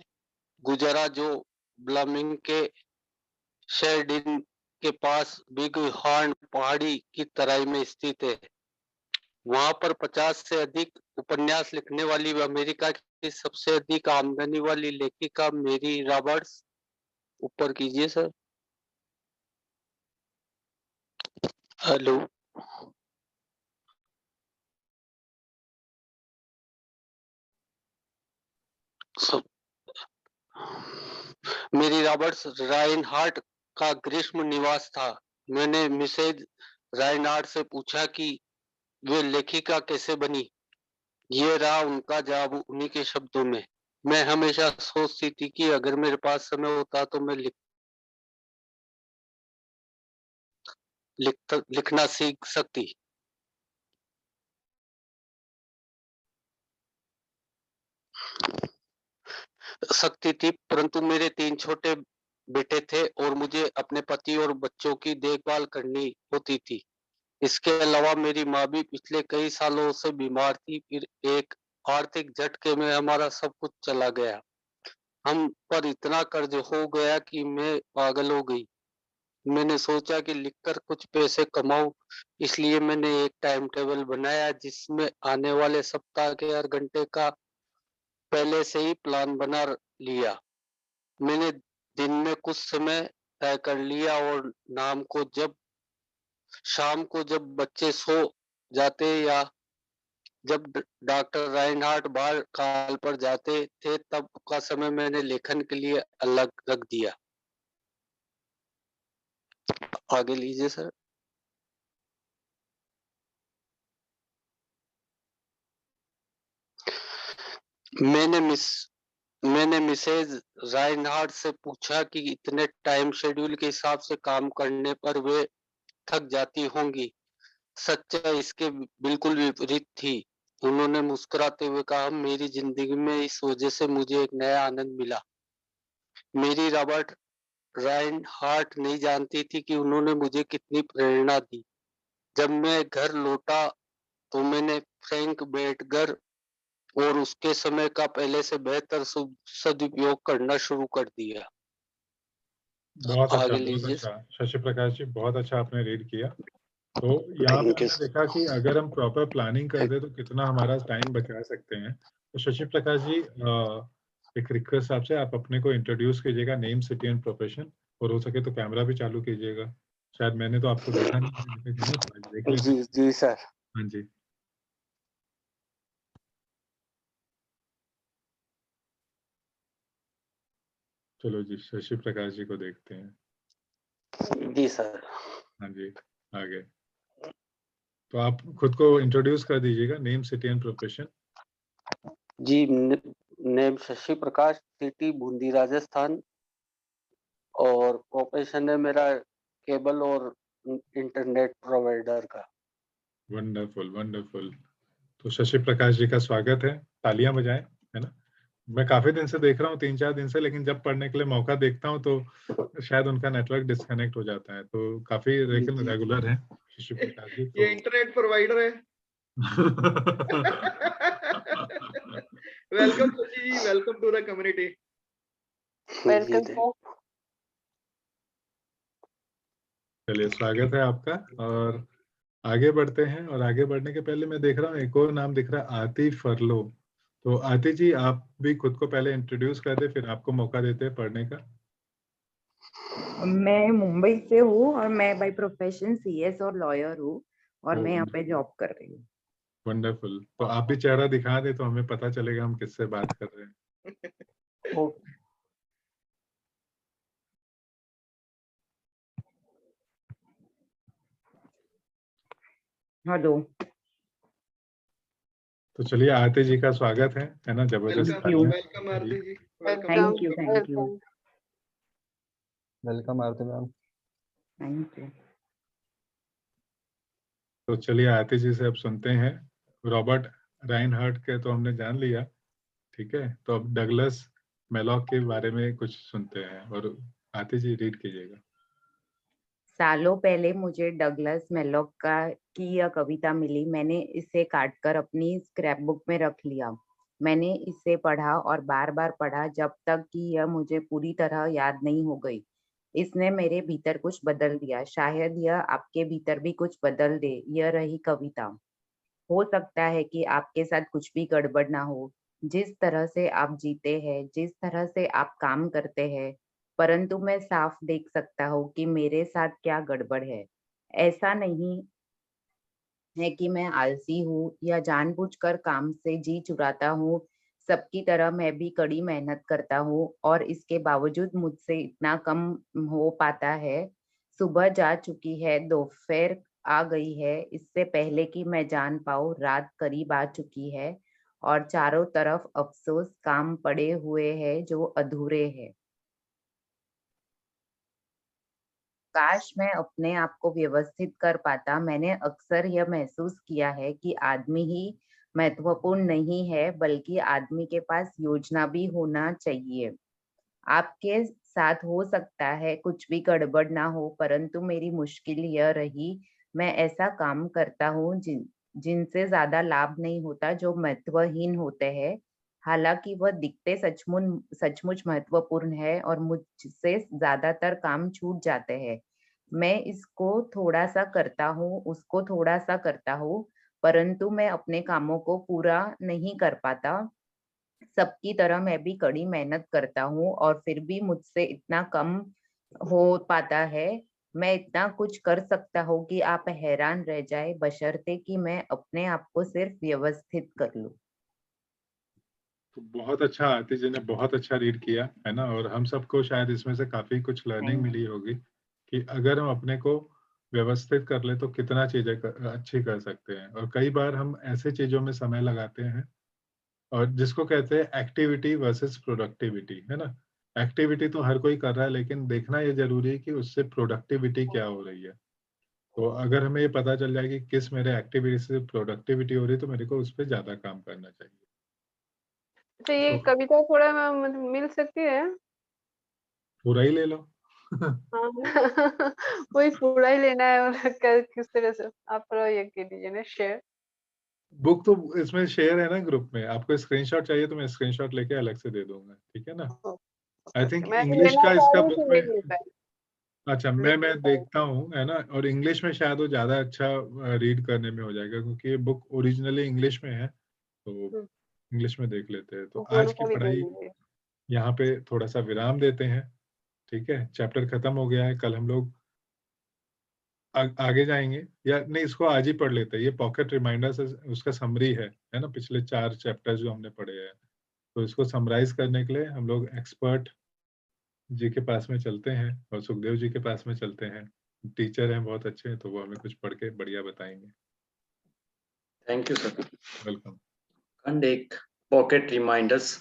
गुजरा, जो ब्लमिंग के शेरडिन के पास बिग हॉर्न पहाड़ी की तराई में स्थित है। वहां पर 50 से अधिक उपन्यास लिखने वाली अमेरिका की सबसे अधिक आमदनी वाली लेखिका मेरी रॉबर्ट्स, ऊपर कीजिए सर, हेलो, मेरी रॉबर्ट्स राइनहार्ट का ग्रीष्म निवास था। मैंने मिसेज राइनहार्ट से पूछा कि वे लेखिका कैसे बनी। ये रहा उनका जवाब उन्हीं के शब्दों में। मैं हमेशा सोचती थी कि अगर मेरे पास समय होता तो मैं लिखना सीख सकती थी, परंतु मेरे 3 छोटे बेटे थे और मुझे अपने पति और बच्चों की देखभाल करनी होती थी। इसके अलावा मेरी माँ भी पिछले कई सालों से बीमार थी। फिर एक आर्थिक झटके में हमारा सब कुछ चला गया। हम पर इतना कर्ज हो गया कि मैं पागल हो गई। मैंने सोचा कि लिखकर कुछ पैसे कमाऊं, इसलिए मैंने एक टाइम टेबल बनाया जिसमें आने वाले सप्ताह के हर घंटे का पहले से ही प्लान बना लिया। मैंने दिन में कुछ समय तय कर लिया और शाम को जब बच्चे सो जाते या जब डॉक्टर राइनहार्ट बाहर कॉल पर जाते थे, तब का समय मैंने लेखन के लिए अलग रख दिया। आगे लीजिए सर। मैंने मिसेज राइनहार्ट से पूछा कि इतने टाइम शेड्यूल के हिसाब से काम करने पर वे थक जाती होंगी। सच्चाई इसके बिल्कुल विपरीत थी। उन्होंने मुस्कुराते हुए कहा, मेरी जिंदगी में इस वजह से मुझे एक नया आनंद मिला। मेरी रॉबर्ट राइनहार्ट नहीं जानती थी कि उन्होंने मुझे कितनी प्रेरणा दी। जब मैं घर लौटा तो मैंने फ्रैंक बेटगर और उसके समय का पहले से बेहतर सदुपयोग करना शुरू कर दिया। बहुत अच्छा, आगे बहुत लीजिए। अच्छा शशि प्रकाश जी, बहुत अच्छा आपने रीड किया। तो यहाँ पे हमने देखा कि अगर हम प्रॉपर प्लानिंग कर दे तो कितना हमारा टाइम बचा सकते हैं। तो शशि प्रकाश जी, एक रिक्वेस्ट आपसे, आप अपने को इंट्रोड्यूस कीजिएगा, नेम, सिटी एंड प्रोफेशन, और हो सके तो कैमरा भी चालू कीजिएगा। शायद मैंने तो आपको देखा नहीं है अभी तक, है ना, तो आज देख लेते हैं। जी सर। हाँ जी। चलो जी, शशि प्रकाश जी को देखते हैं। जी सर। हाँ जी, आगे। तो आप खुद को इंट्रोड्यूस कर दीजिएगा, नेम, सिटी एंड प्रोफेशन। जी, नेम शशि प्रकाश, सिटी बूंदी राजस्थान, और प्रोफेशन है मेरा केबल और इंटरनेट प्रोवाइडर का। Wonderful wonderful. तो शशि प्रकाश जी का स्वागत है, तालियां बजाएं, है ना। मैं काफी दिन से देख रहा हूँ, 3-4 दिन से, लेकिन जब पढ़ने के लिए मौका देखता हूँ तो शायद उनका नेटवर्क डिस्कनेक्ट हो जाता है, तो काफी लेकिन रेगुलर है शशि प्रकाश जी। ये इंटरनेट प्रोवाइडर है। Welcome Shashi ji, welcome to the community. Welcome sir. चलिए, स्वागत है आपका। और आगे बढ़ते हैं, और आगे बढ़ने के पहले मैं देख रहा हूँ एक और नाम दिख रहा है, आति फरलो। तो आति जी, आप भी खुद को पहले इंट्रोड्यूस कर दे, फिर आपको मौका देते हैं पढ़ने का। मैं मुंबई से हूँ और मैं बाय प्रोफेशन सीएस और लॉयर हूँ और मैं यहाँ पे जॉब कर रही हूँ। वंडरफुल। तो आप भी चेहरा दिखा दे तो हमें पता चलेगा हम किससे बात कर रहे हैं। ओके। हेलो। तो चलिए, आरती जी का स्वागत है ना, जबरदस्त। Welcome Aarti ji, thank you. Welcome Aarti ma'am. Thank you. तो चलिए, आरती जी से अब सुनते हैं। रॉबर्ट राइनहार्ट के तो हमने जान लिया, ठीक है। तो अब डगलस मैलॉक के बारे में कुछ सुनते हैं, और आरती जी रीड कीजिएगा। सालों पहले मुझे डगलस मैलॉक की यह कविता मिली। मैंने इसे काटकर अपनी स्क्रैप बुक में रख लिया। मैंने इसे पढ़ा और बार बार पढ़ा जब तक कि यह मुझे पूरी तरह याद नहीं हो गई। इसने मेरे भीतर कुछ बदल दिया। शायद यह आपके भीतर भी कुछ बदल दे। यह रही कविता। हो सकता है कि आपके साथ कुछ भी गड़बड़ ना हो, जिस तरह से आप जीते हैं, जिस तरह से आप काम करते हैं, परंतु मैं साफ देख सकता हूँ कि मेरे साथ क्या गड़बड़ है। ऐसा नहीं है कि मैं आलसी हूँ या जानबूझकर काम से जी चुराता हूँ। सबकी तरह मैं भी कड़ी मेहनत करता हूँ और इसके बावजूद मुझसे इतना कम हो पाता है। सुबह जा चुकी है, दोपहर आ गई है, इससे पहले कि मैं जान पाऊँ रात करीब आ चुकी है और चारों तरफ अफसोस काम पड़े हुए हैं जो अधूरे हैं। काश मैं अपने आप को व्यवस्थित कर पाता। मैंने अक्सर यह महसूस किया है कि आदमी ही महत्वपूर्ण नहीं है, बल्कि आदमी के पास योजना भी होना चाहिए। आपके साथ हो सकता है कुछ भी गड़बड़ ना हो, परंतु मेरी मुश्किल यह रही, मैं ऐसा काम करता हूँ जिनसे ज्यादा लाभ नहीं होता, जो महत्वहीन होते हैं। हालांकि वह दिखते सचमुच महत्वपूर्ण है और मुझसे ज्यादातर काम छूट जाते हैं। मैं इसको थोड़ा सा करता हूँ, उसको थोड़ा सा करता हूँ, परंतु मैं अपने कामों को पूरा नहीं कर पाता। सबकी तरह मैं भी कड़ी मेहनत करता हूँ और फिर भी मुझसे इतना कम हो पाता है। मैं इतना कुछ कर सकता हूँ कि आप हैरान रह जाए, बशर्ते कि मैं अपने आप को सिर्फ व्यवस्थित कर लूं। तो बहुत अच्छा, आरती जी ने बहुत अच्छा रीड किया, है ना। और हम सबको शायद इसमें से काफी कुछ लर्निंग मिली होगी कि अगर हम अपने को व्यवस्थित कर ले तो कितना चीजें अच्छी कर सकते हैं। और कई बार हम ऐसे चीजों में समय लगाते हैं, और जिसको कहते हैं एक्टिविटी वर्सेस प्रोडक्टिविटी, है ना। एक्टिविटी तो हर कोई कर रहा है, लेकिन देखना ये जरूरी है कि उससे प्रोडक्टिविटी क्या हो रही है। तो अगर हमें ये पता चल जाए कि किस मेरे एक्टिविटी से प्रोडक्टिविटी हो रही है, तो मेरे को उस पर ज्यादा काम करना चाहिए। तो ये तो कविता थोड़ा मिल सकती है? पूरा ही ले लो। हाँ। वही पूरा ही लेना है, और किस तरह से आप थोड़ा ये कर दीजिए ना शेयर। बुक तो इसमें शेयर है ना ग्रुप में, आपको स्क्रीनशॉट चाहिए तो मैं स्क्रीनशॉट लेके अलग से दे दूंगा, ठीक है ना। आई थिंक मैं इंग्लिश लेना का चाह इसका रही बुक थी, में, नहीं मिल पाया। अच्छा मैं देखता हूँ, है ना। और इंग्लिश में शायद वो ज्यादा अच्छा रीड करने में हो जाएगा, क्योंकि ये बुक ओरिजिनली इंग्लिश में है, तो इंग्लिश में देख लेते हैं। तो आज दोनों की का भी दे पढ़ाई दीजिए। यहाँ पे थोड़ा सा विराम देते हैं, ठीक है। चैप्टर खत्म हो गया है। कल हम लोग आगे जाएंगे, या नहीं, इसको आज ही पढ़ लेते हैं। ये पॉकेट रिमाइंडर से उसका समरी है ना, पिछले 4 चैप्टर जो हमने पढ़े हैं। तो इसको समराइज करने के लिए हम लोग एक्सपर्ट जी के पास में चलते हैं और सुखदेव जी के पास में चलते हैं। टीचर हैं, बहुत अच्छे हैं, तो वो हमें कुछ पढ़ के बढ़िया बताएंगे। Thank you sir. वेलकम। खंड 1 पॉकेट रिमाइंडर्स।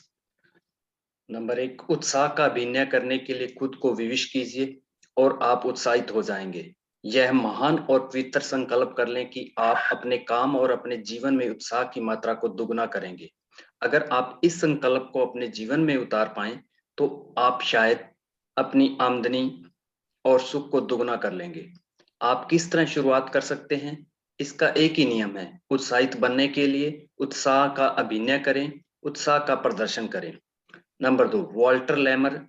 नंबर 1, उत्साह का अभिनय करने के लिए खुद को विवश कीजिए और आप उत्साहित हो जाएंगे। यह महान और पवित्र संकल्प कर लें कि आप अपने काम और अपने जीवन में उत्साह की मात्रा को दुगना करेंगे। अगर आप इस संकल्प को अपने जीवन में उतार पाएं तो आप शायद अपनी आमदनी और सुख को दुगना कर लेंगे। आप किस तरह शुरुआत कर सकते हैं? इसका एक ही नियम है, उत्साहित बनने के लिए उत्साह का अभिनय करें, उत्साह का प्रदर्शन करें। नंबर 2, वॉल्टर लेमर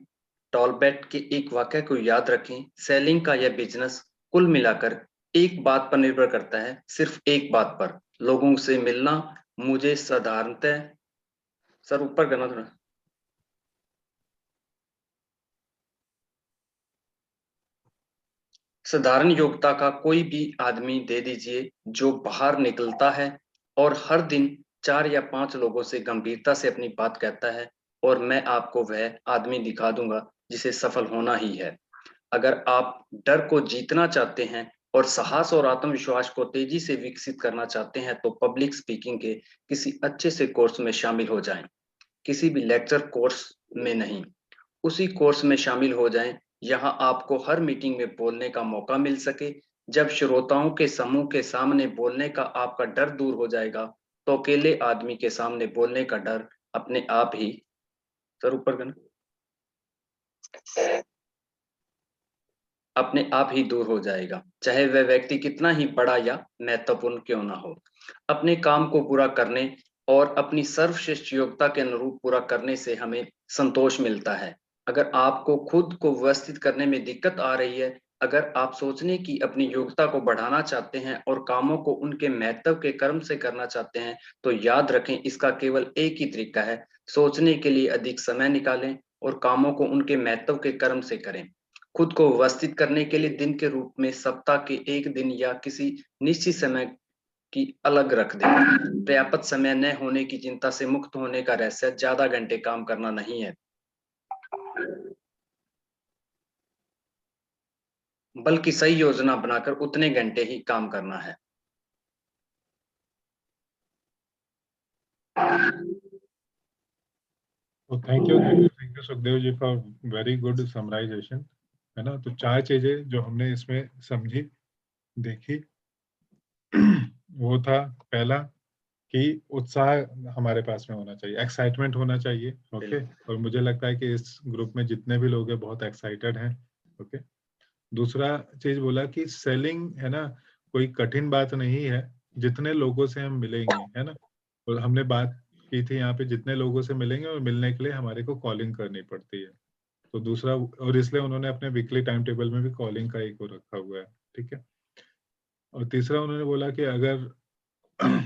टॉलबैट के एक वाक्य को याद रखें। सेलिंग का यह बिजनेस कुल मिलाकर एक बात पर निर्भर करता है, सिर्फ एक बात पर, लोगों से मिलना। मुझे साधारणतः सर ऊपर करना थोड़ा। साधारण योग्यता का कोई भी आदमी दे दीजिए जो बाहर निकलता है और हर दिन 4 या 5 लोगों से गंभीरता से अपनी बात कहता है, और मैं आपको वह आदमी दिखा दूंगा जिसे सफल होना ही है। अगर आप डर को जीतना चाहते हैं और साहस और आत्मविश्वास को तेजी से विकसित करना चाहते हैं तो पब्लिक स्पीकिंग के किसी अच्छे से कोर्स में शामिल हो जाएं। किसी भी लेक्चर कोर्स में नहीं, उसी कोर्स में शामिल हो जाएं। यहाँ आपको हर मीटिंग में बोलने का मौका मिल सके। जब श्रोताओं के समूह के सामने बोलने का आपका डर दूर हो जाएगा तो अकेले आदमी के सामने बोलने का डर अपने आप ही सर ऊपर करना अपने आप ही दूर हो जाएगा, चाहे वह व्यक्ति कितना ही बड़ा या महत्वपूर्ण क्यों ना हो। अपने काम को पूरा करने और अपनी सर्वश्रेष्ठ योग्यता के अनुरूप पूरा करने से हमें संतोष मिलता है। अगर आपको खुद को व्यवस्थित करने में दिक्कत आ रही है, अगर आप सोचने की अपनी योग्यता को बढ़ाना चाहते हैं और कामों को उनके महत्व के क्रम से करना चाहते हैं, तो याद रखें इसका केवल एक ही तरीका है, सोचने के लिए अधिक समय निकालें और कामों को उनके महत्व के क्रम से करें। खुद को व्यवस्थित करने के लिए दिन के रूप में सप्ताह के एक दिन या किसी निश्चित समय की अलग रख दें। पर्याप्त समय न होने की चिंता से मुक्त होने का रहस्य ज्यादा घंटे काम करना नहीं है, बल्कि सही योजना बनाकर उतने घंटे ही काम करना है। तो thank you Sukhdev ji for very good summarization, है ना। तो 4 चीजें जो हमने इसमें समझी देखी वो था, पहला कि उत्साह हमारे पास में होना चाहिए, एक्साइटमेंट होना चाहिए। ओके, और मुझे लगता है कि इस ग्रुप में जितने भी लोग हैं बहुत एक्साइटेड हैं। ओके, दूसरा चीज बोला कि सेलिंग, है ना, कोई कठिन बात नहीं है, जितने लोगों से हम मिलेंगे, है ना। और हमने बात की थी यहाँ पे, जितने लोगों से मिलेंगे और मिलने के लिए हमारे को कॉलिंग करनी पड़ती है। तो दूसरा, और इसलिए उन्होंने अपने वीकली टाइम टेबल में भी कॉलिंग का एक वो रखा हुआ है, ठीक है। और तीसरा उन्होंने बोला कि अगर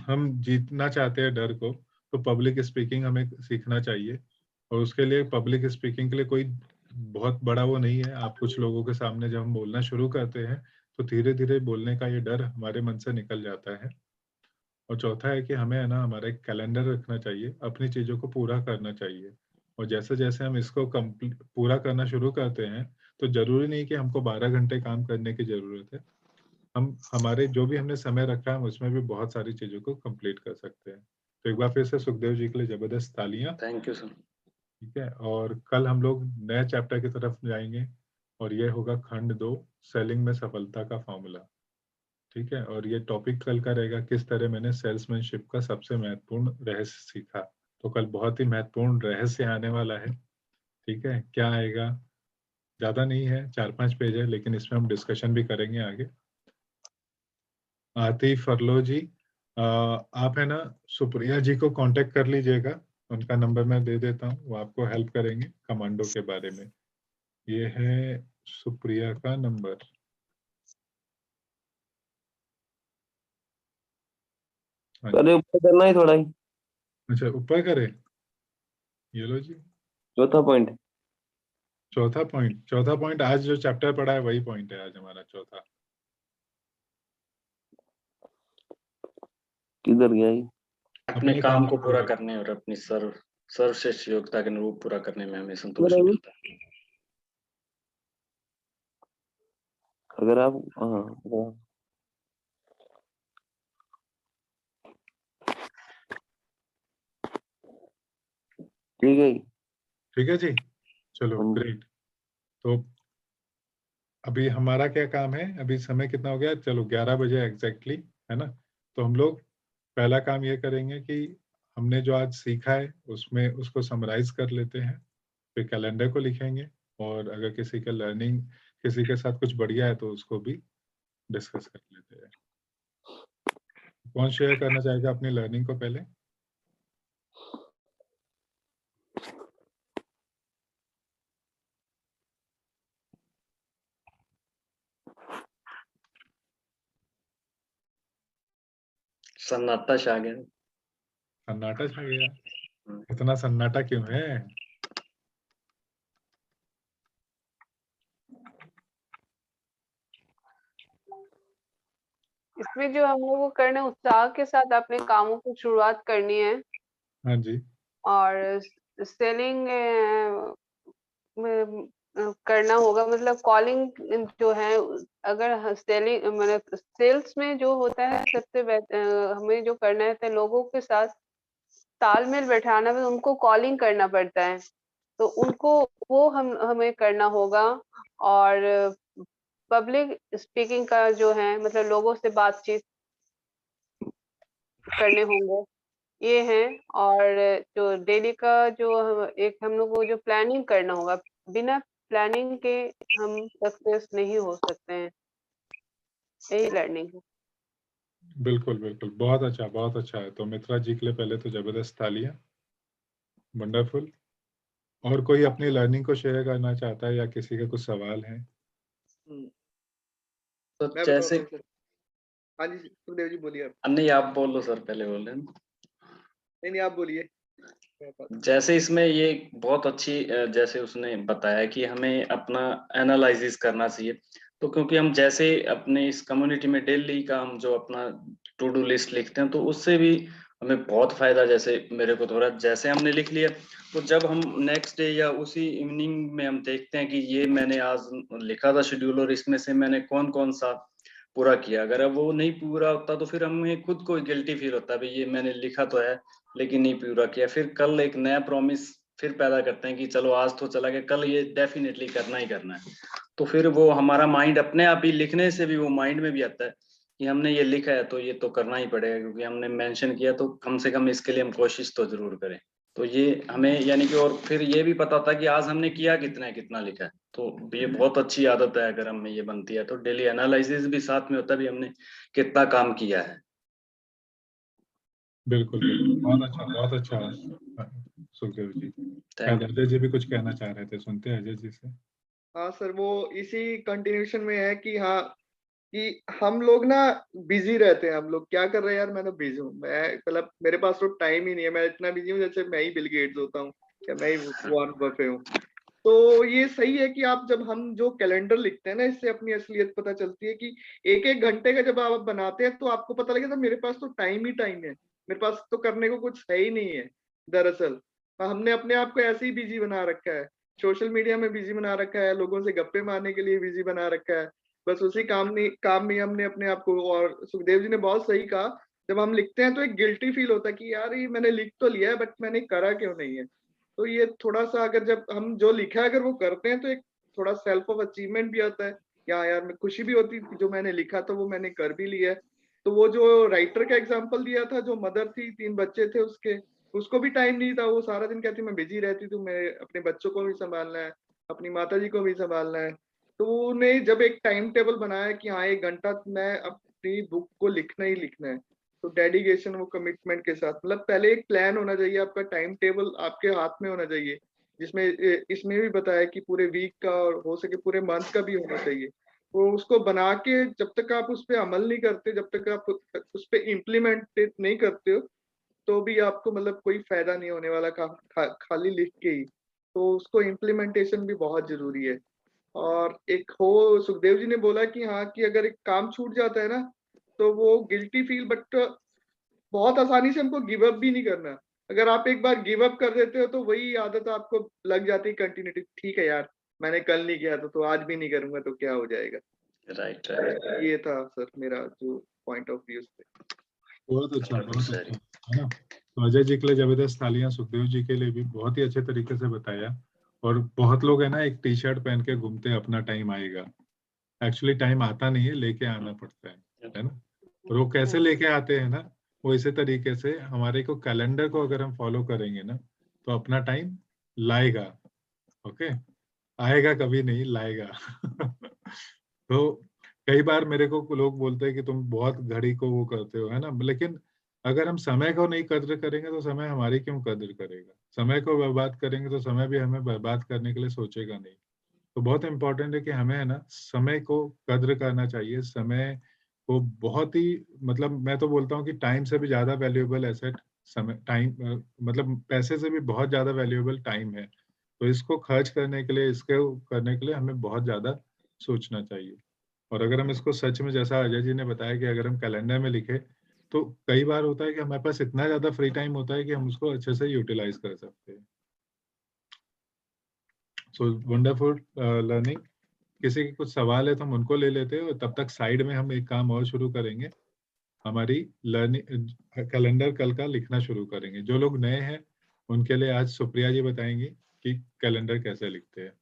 हम जीतना चाहते हैं डर को, तो पब्लिक स्पीकिंग हमें सीखना चाहिए। और उसके लिए पब्लिक स्पीकिंग के लिए कोई बहुत बड़ा वो नहीं है। आप कुछ लोगों के सामने जब हम बोलना शुरू करते हैं तो धीरे धीरे बोलने का ये डर हमारे मन से निकल जाता है। और चौथा है कि हमें, है ना, हमारा एक कैलेंडर रखना चाहिए, अपनी चीज़ों को पूरा करना चाहिए। और जैसे जैसे हम इसको पूरा करना शुरू करते हैं तो जरूरी नहीं कि हमको 12 घंटे काम करने की जरूरत है। हम हमारे जो भी हमने समय रखा है, हम उसमें भी बहुत सारी चीजों को कंप्लीट कर सकते हैं। तो एक बार फिर से सुखदेव जी के लिए जबरदस्त तालियां। Thank you sir. ठीक है, और कल हम लोग नए चैप्टर की तरफ जाएंगे और ये होगा खंड 2, सेलिंग में सफलता का फॉर्मूला। ठीक है, और ये टॉपिक कल का रहेगा, किस तरह मैंने सेल्समैनशिप का सबसे महत्वपूर्ण रहस्य सीखा। तो कल बहुत ही महत्वपूर्ण रहस्य आने वाला है। ठीक है, क्या आएगा, ज्यादा नहीं है, 4-5 पेज है, लेकिन इसमें हम डिस्कशन भी करेंगे आगे। आतिफ फरलो जी, आप, है ना, सुप्रिया जी को कांटेक्ट कर लीजिएगा, उनका नंबर मैं दे देता हूँ, वो आपको हेल्प करेंगे कमांडो के बारे में। ये है सुप्रिया का नंबर। अरे ऊपर करना ही थोड़ा ही। अच्छा, ऊपर करे, ये लो जी। चौथा पॉइंट। चौथा पॉइंट आज जो चैप्टर पढ़ा है वही पॉइंट है आज हमारा चौथा। किधर गया ये? अपने काम को पूरा करने और अपनी सर्वश्रेष्ठ योग्यता के अनुरूप पूरा करने में हमें संतोष मेरा भी मिलता है। अगर आप हाँ ठीक है। ठीक है जी, चलो हाँ जी। ग्रेट। तो अभी हमारा क्या काम है, अभी समय कितना हो गया, चलो 11 बजे एग्जैक्टली, है ना। तो हम लोग पहला काम ये करेंगे कि हमने जो आज सीखा है उसमें उसको समराइज कर लेते हैं, फिर कैलेंडर को लिखेंगे, और अगर किसी का लर्निंग किसी के साथ कुछ बढ़िया है तो उसको भी डिस्कस कर लेते हैं। कौन शेयर करना चाहेगा अपनी लर्निंग को पहले? सन्नाटा छा गया। सन्नाटा छा गया? इतना सन्नाटा क्यों है? इसमें जो हम लोगों को करना है, उत्साह के साथ अपने कामों की शुरुआत करनी है, हाँ जी। और सेलिंग करना होगा। मतलब कॉलिंग जो है, अगर सेलिंग मतलब सेल्स में जो होता है, सबसे हमें जो करना है तो लोगों के साथ तालमेल बैठाना में उनको कॉलिंग करना पड़ता है, तो उनको वो हमें करना होगा। और पब्लिक स्पीकिंग का जो है, मतलब लोगों से बातचीत करने होंगे, ये है। और जो डेली का जो एक हम लोग को जो प्लानिंग करना होगा, बिना प्लानिंग के हम सक्सेस नहीं हो सकते हैं, यही लर्निंग है। बिल्कुल बिल्कुल, बहुत अच्छा है। तो मित्रा जी के लिए पहले तो जबरदस्त तालियां, वंडरफुल। और कोई अपनी लर्निंग को शेयर करना चाहता है या किसी का कुछ सवाल है? तो मैं जैसे बताता हूँ सर। हाँ जी सुखदेव जी बोलिए आप। नहीं, आप बोलो सर, पहले बोल रहे हैं। नहीं नहीं, आप बोलिए। जैसे इसमें ये बहुत अच्छी जैसे उसने बताया कि हमें अपना एनालिसिस करना चाहिए। तो क्योंकि हम जैसे अपने इस कम्युनिटी में डेली का हम जो अपना टू डू लिस्ट लिखते हैं, तो उससे भी हमें बहुत फायदा, जैसे मेरे को थोड़ा जैसे हमने लिख लिया, तो जब हम नेक्स्ट डे या उसी इवनिंग में हम देखते हैं कि ये मैंने आज लिखा था शेड्यूल, और इसमें से मैंने कौन कौन सा पूरा किया। अगर अब वो नहीं पूरा होता तो फिर हमें खुद को गिल्टी फील होता है, भाई ये मैंने लिखा तो है लेकिन नहीं पूरा किया। फिर कल एक नया प्रॉमिस फिर पैदा करते हैं कि चलो आज तो चला गया, कल ये डेफिनेटली करना ही करना है। तो फिर वो हमारा माइंड अपने आप ही, लिखने से भी वो माइंड में भी आता है कि हमने ये लिखा है तो ये तो करना ही पड़ेगा, क्योंकि हमने मेंशन किया, तो कम से कम इसके लिए हम कोशिश तो जरूर करें। तो ये हमें यानी कि, और फिर ये भी पता होता है कि आज हमने किया कितना है, कितना लिखा है। तो ये बहुत अच्छी आदत है, अगर हमें ये बनती है तो डेली एनालिसिस भी साथ में होता है, भी हमने कितना काम किया है। बिल्कुल बिल्कुल, बहुत अच्छा सुखदेव जी। शायद अजय जी भी कुछ कहना चाह रहे थे, सुनते हैं अजय जी से। हाँ सर, वो इसी कंटिन्यूशन में है कि हाँ, कि हम लोग ना बिजी रहते हैं। हम लोग क्या कर रहे हैं यार, मैं तो बिजी हूँ, मैं मतलब मेरे पास तो टाइम ही नहीं है, मैं इतना बिजी हूँ जैसे मैं ही बिल गेट्स होता हूँ या मैं ही वॉरेन बफे हूँ। तो ये सही है कि आप, जब हम जो कैलेंडर लिखते हैं ना, इससे अपनी असलियत पता चलती है कि एक एक घंटे का जब आप बनाते हैं तो आपको पता लगेगा मेरे पास तो टाइम ही टाइम है, मेरे पास तो करने को कुछ है ही नहीं है। दरअसल हमने अपने आप को ऐसे ही बिजी बना रखा है, सोशल मीडिया में बिजी बना रखा है, लोगों से गप्पे मारने के लिए बिजी बना रखा है, बस उसी काम में हमने अपने आप को। और सुखदेव जी ने बहुत सही कहा, जब हम लिखते हैं तो एक गिल्टी फील होता है कि यार ये मैंने लिख तो लिया है बट मैंने करा क्यों नहीं है। तो ये थोड़ा सा, अगर जब हम जो लिखा है अगर वो करते हैं तो एक थोड़ा सेल्फ ऑफ अचीवमेंट भी आता है, या यार मैं खुशी भी होती है जो मैंने लिखा तो वो मैंने कर भी लिया है। तो वो जो राइटर का एग्जांपल दिया था, जो मदर थी, 3 बच्चे थे उसके, उसको भी टाइम नहीं था, वो सारा दिन कहती मैं बिजी रहती थी, मैं अपने बच्चों को भी संभालना है, अपनी माता जी को भी संभालना है। तो उन्हें जब एक टाइम टेबल बनाया कि हाँ 1 घंटा मैं अपनी बुक को लिखना ही लिखना है, तो डेडिकेशन, वो कमिटमेंट के साथ, मतलब पहले एक प्लान होना चाहिए, आपका टाइम टेबल आपके हाथ में होना चाहिए, जिसमें इसमें भी बताया कि पूरे वीक का और हो सके पूरे मंथ का भी होना चाहिए। तो उसको बना के जब तक आप उस पर अमल नहीं करते, जब तक आप उस पर इम्प्लीमेंट नहीं करते हो, तो भी आपको मतलब कोई फायदा नहीं होने वाला, खाली लिख के ही। तो उसको इम्प्लीमेंटेशन भी बहुत जरूरी है। और एक हो, सुखदेव जी ने बोला कि हाँ, कि अगर एक काम छूट जाता है ना, तो वो गिल्टी फील, बट बहुत आसानी से हमको गिव अप भी नहीं करना। अगर आप एक बार गिव अप कर देते हो तो वही आदत आपको लग जाती है कंटिन्यूटी, ठीक है यार मैंने कल नहीं किया तो आज भी नहीं करूंगा तो क्या हो जाएगा। Right right. ये था सर मेरा जो पॉइंट ऑफ व्यू पे। बहुत अच्छा, बहुत सही। अच्छा, है ना। तो अजय जी के लिए जबरदस्त तालियां, सुखदेव जी के लिए भी बहुत ही अच्छे तरीके से बताया। और बहुत लोग है ना एक टी शर्ट पहन के घूमते हैं, अपना टाइम आएगा। एक्चुअली टाइम आता नहीं है, लेके आना पड़ता है ना। और वो कैसे लेके आते हैं ना, वो इसी तरीके से हमारे को कैलेंडर को अगर हम फॉलो करेंगे ना, तो अपना टाइम लाएगा। ओके, आएगा कभी नहीं, लाएगा। तो कई बार मेरे को लोग बोलते हैं कि तुम बहुत घड़ी को वो करते हो, है ना। लेकिन अगर हम समय को नहीं कद्र करेंगे तो समय हमारी क्यों कद्र करेगा। समय को बर्बाद करेंगे तो समय भी हमें बर्बाद करने के लिए सोचेगा नहीं। तो बहुत इंपॉर्टेंट है कि हमें है ना समय को कद्र करना चाहिए। समय को बहुत ही, मतलब मैं तो बोलता हूँ कि टाइम से भी ज्यादा वैल्यूएबल एसेट समय, टाइम, मतलब पैसे से भी बहुत ज्यादा वैल्यूएबल टाइम है। तो इसको खर्च करने के लिए, इसको करने के लिए हमें बहुत ज्यादा सोचना चाहिए। और अगर हम इसको सच में, जैसा अजय जी ने बताया कि अगर हम कैलेंडर में लिखे, तो कई बार होता है कि हमारे पास इतना ज्यादा फ्री टाइम होता है कि हम उसको अच्छे से यूटिलाइज कर सकते हैं। So wonderful learning. किसी के कुछ सवाल है तो हम उनको ले लेते हैं, और तब तक साइड में हम एक काम और शुरू करेंगे। हमारी लर्निंग कैलेंडर कल का लिखना शुरू करेंगे। जो लोग नए हैं उनके लिए आज सुप्रिया जी बताएंगी कि कैलेंडर कैसे लिखते हैं।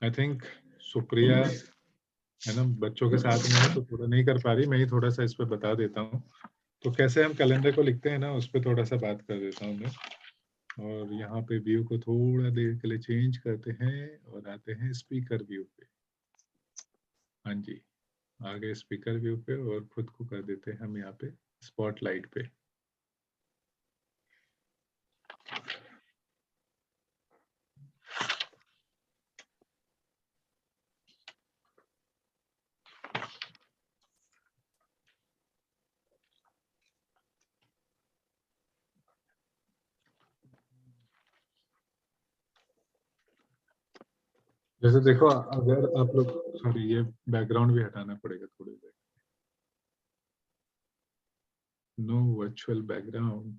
आई थिंक सुप्रिया है ना बच्चों के साथ में है, तो थोड़ा नहीं कर पा रही। मैं ही थोड़ा सा इस पे बता देता हूँ। तो कैसे हम कैलेंडर को लिखते हैं ना, उस पर थोड़ा सा बात कर देता हूँ मैं। और यहाँ पे व्यू को थोड़ा देर के लिए चेंज करते हैं और आते हैं स्पीकर व्यू पे। हाँ जी, आ गए स्पीकर व्यू पे, और खुद को कर देते हैं हम यहाँ पे स्पॉटलाइट पे। जैसे देखो, अगर आप लोग, सॉरी ये बैकग्राउंड भी हटाना पड़ेगा थोड़ी देर। No virtual background.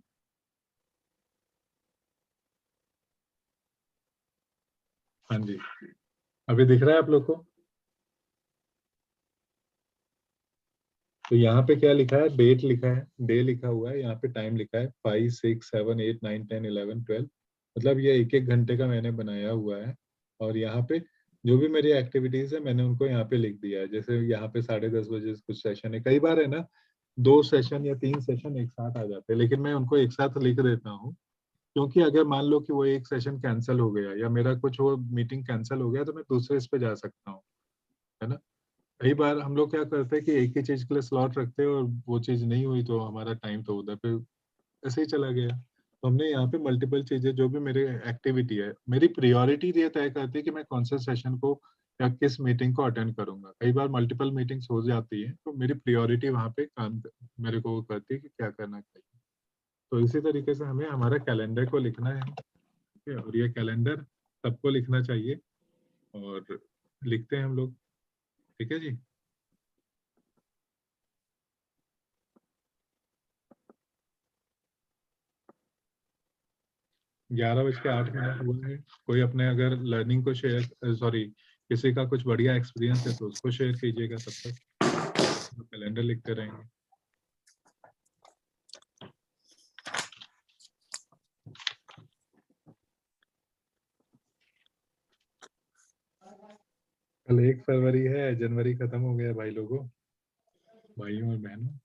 हाँ जी, अभी दिख रहा है आप लोग को। तो यहाँ पे क्या लिखा है, डेट लिखा है, डे लिखा हुआ है, यहाँ पे टाइम लिखा है 5, 6, 7, 8, 9, 10, 11, 12। मतलब ये एक एक घंटे का मैंने बनाया हुआ है। और यहाँ पे जो भी मेरी एक्टिविटीज है मैंने उनको यहाँ पे लिख दिया है। जैसे यहाँ पे 10:30 बजे कुछ सेशन है, कई बार है ना 2 सेशन या 3 सेशन एक साथ आ जाते हैं, लेकिन मैं उनको एक साथ लिख देता हूँ। क्योंकि अगर मान लो कि वो एक सेशन कैंसिल हो गया या मेरा कुछ वो मीटिंग कैंसिल हो गया, तो मैं दूसरे इस पे जा सकता हूँ, है ना। कई बार हम लोग क्या करते हैं कि एक ही चीज के लिए स्लॉट रखते हैं, और वो चीज नहीं हुई तो हमारा टाइम तो उधर पे ऐसे ही चला गया। तो हमने यहाँ पे मल्टीपल चीजें, जो भी मेरी एक्टिविटी है, मेरी प्रायोरिटी ये तय करती है कि मैं कौन से सेशन को या किस मीटिंग को अटेंड करूंगा। कई बार मल्टीपल मीटिंग्स हो जाती है, तो मेरी प्रायोरिटी वहाँ पे काम मेरे को वो करती है कि क्या करना चाहिए। तो इसी तरीके से हमें हमारा कैलेंडर को लिखना है, ठीक है? और ये कैलेंडर सबको लिखना चाहिए, और लिखते हैं हम लोग, ठीक है जी। 11:08 हुआ है। कोई अपने अगर लर्निंग को शेयर, सॉरी किसी का कुछ बढ़िया एक्सपीरियंस है तो उसको शेयर कीजिएगा, तब तक कैलेंडर लिखते रहेंगे। कल 1 फरवरी है, जनवरी खत्म हो गया भाई लोगों, भाइयों और बहनों।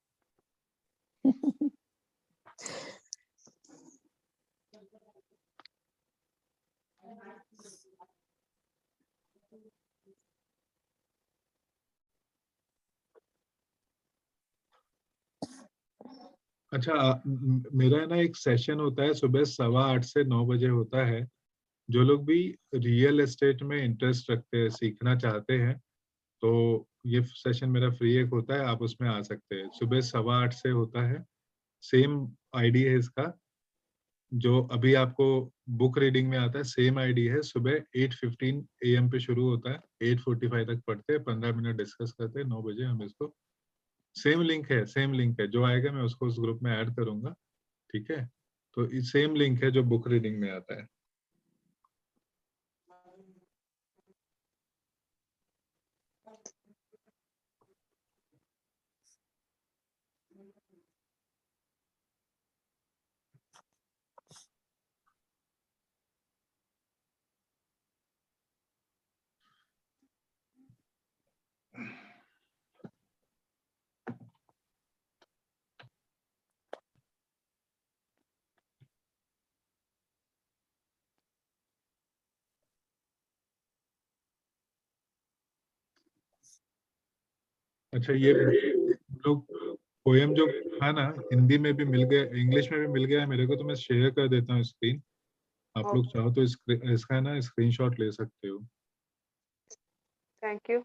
अच्छा, मेरा है ना एक सेशन होता है सुबह 8:15 से 9 बजे होता है। जो लोग भी रियल एस्टेट में इंटरेस्ट रखते हैं, सीखना चाहते हैं, तो ये सेशन मेरा फ्री एक होता है, आप उसमें आ सकते हैं। सुबह 8:15 से होता है, सेम आईडी है इसका, जो अभी आपको बुक रीडिंग में आता है सेम आईडी है, सुबह 8:15 AM पे शुरू होता है, 8:45 तक पढ़ते हैं, 15 मिनट डिस्कस करते हैं, 9 बजे हम इसको, सेम लिंक है, जो आएगा मैं उसको उस ग्रुप में ऐड करूंगा, ठीक है। तो सेम लिंक है जो बुक रीडिंग में आता है। अच्छा, ये लोग पोएम जो था ना, हिंदी में भी मिल गया, इंग्लिश में भी मिल गया है मेरे को, तो मैं शेयर कर देता हूँ स्क्रीन। आप लोग चाहो तो इसका ना स्क्रीनशॉट ले सकते हो। Thank you.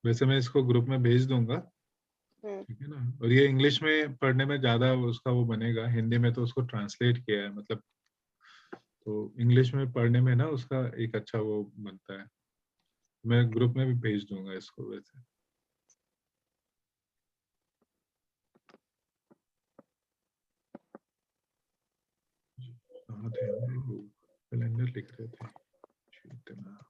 वैसे मैं इसको ग्रुप में भेज दूंगा, ठीक है ना। और ये इंग्लिश में पढ़ने में ज्यादा उसका वो बनेगा, हिंदी में तो उसको ट्रांसलेट किया है, मतलब तो इंग्लिश में पढ़ने में ना उसका एक अच्छा वो बनता है। मैं ग्रुप में भी भेज दूंगा इसको वैसे। कहाँ थे हम लोग? कैलेंडर लिख रहे थे। इतना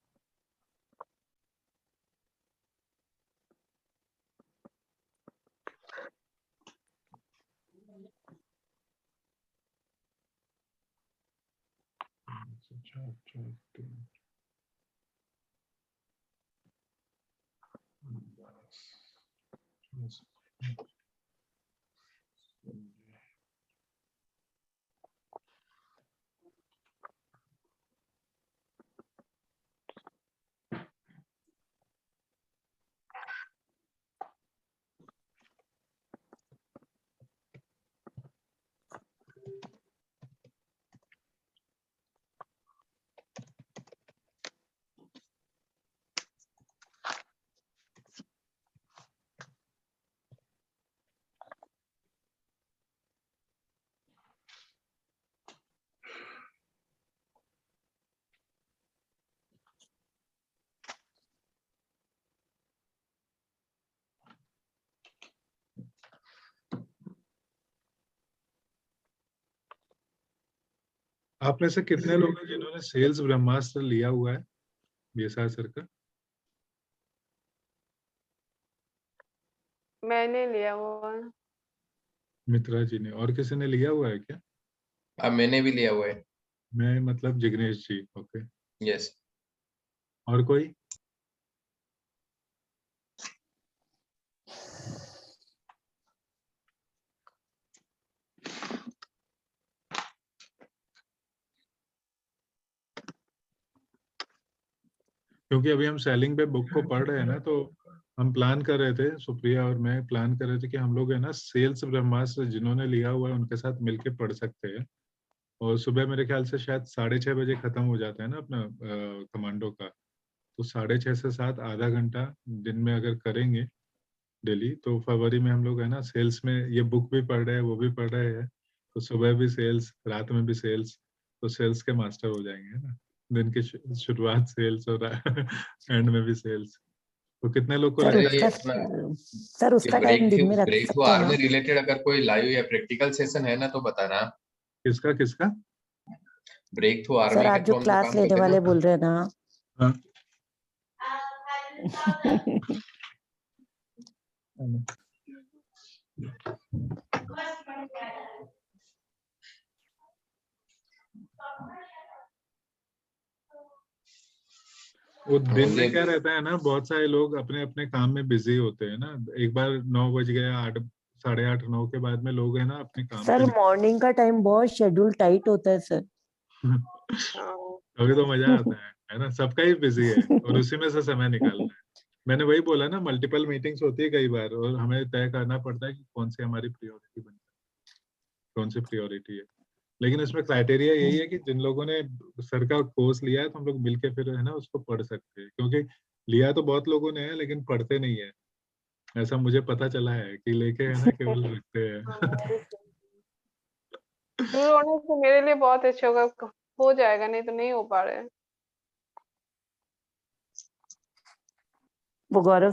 आप में से कितने लोग हैं जिन्होंने सेल्स ब्रह्मास्त्र लिया हुआ है बीएसआर सर का? मैंने लिया हुआ है। मित्रा जी ने, और किसी ने लिया हुआ है क्या? मैंने भी लिया हुआ है। मैं मतलब जिग्नेश जी। Okay, yes. और कोई? क्योंकि अभी हम सेलिंग पे बुक को पढ़ रहे हैं ना, तो हम प्लान कर रहे थे, सुप्रिया और मैं प्लान कर रहे थे कि हम लोग है ना सेल्स ब्रह्मास्त्र जिन्होंने लिया हुआ है उनके साथ मिलके पढ़ सकते हैं। और सुबह मेरे ख्याल से शायद 6:30 बजे खत्म हो जाता है ना अपना कमांडो का, तो 6:30 से 7 आधा घंटा दिन में अगर करेंगे डेली, तो फरवरी में हम लोग है ना सेल्स में ये बुक भी पढ़ रहे हैं, वो भी पढ़ रहे हैं, तो सुबह भी सेल्स, रात में भी सेल्स, तो सेल्स के मास्टर हो जाएंगे, है ना। दिन की शुरुआत सेल्स और एंड में भी सेल्स। तो कितने लोग को सर लगता है? उसका सर उसका टाइम दिन में रख ब्रेक थ्रू सकते हैं आवर ना? में रिलेटेड अगर कोई लाइव या प्रैक्टिकल सेशन है ना तो बताना। किसका किसका? ब्रेक थ्रू सर आर्मी आप के जो थ्रू हम जो क्लास काम लेने करते हैं वाले ना। बोल रहे हैं ना? हाँ। वो दिन में क्या रहता है ना, बहुत सारे लोग अपने अपने काम में बिजी होते हैं ना। एक बार 9 बज गया, 8, 8:30, 9 के बाद में लोग है ना अपने काम सर पे मॉर्निंग का टाइम बहुत शेड्यूल टाइट होता है सर। अभी तो मजा आता है ना, सबका ही बिजी है और उसी में से समय निकालना है। मैंने वही बोला ना, मल्टीपल मीटिंग्स होती है कई बार, और हमें तय करना पड़ता है कि कौन सी हमारी प्रायोरिटी बन, कौन सी प्रायोरिटी है। लेकिन इसमें क्राइटेरिया यही है कि जिन लोगों ने सर का कोर्स लिया है, तो हम लोग मिलके फिर है ना उसको पढ़ सकते हैं, क्योंकि लिया तो बहुत लोगों ने है लेकिन पढ़ते नहीं है, ऐसा मुझे पता चला है कि लेके है ना केवल रखते हैं। शुरू होने से मेरे लिए बहुत अच्छा होगा, हो जाएगा, नहीं तो नहीं हो पा रहा है। वो गौरव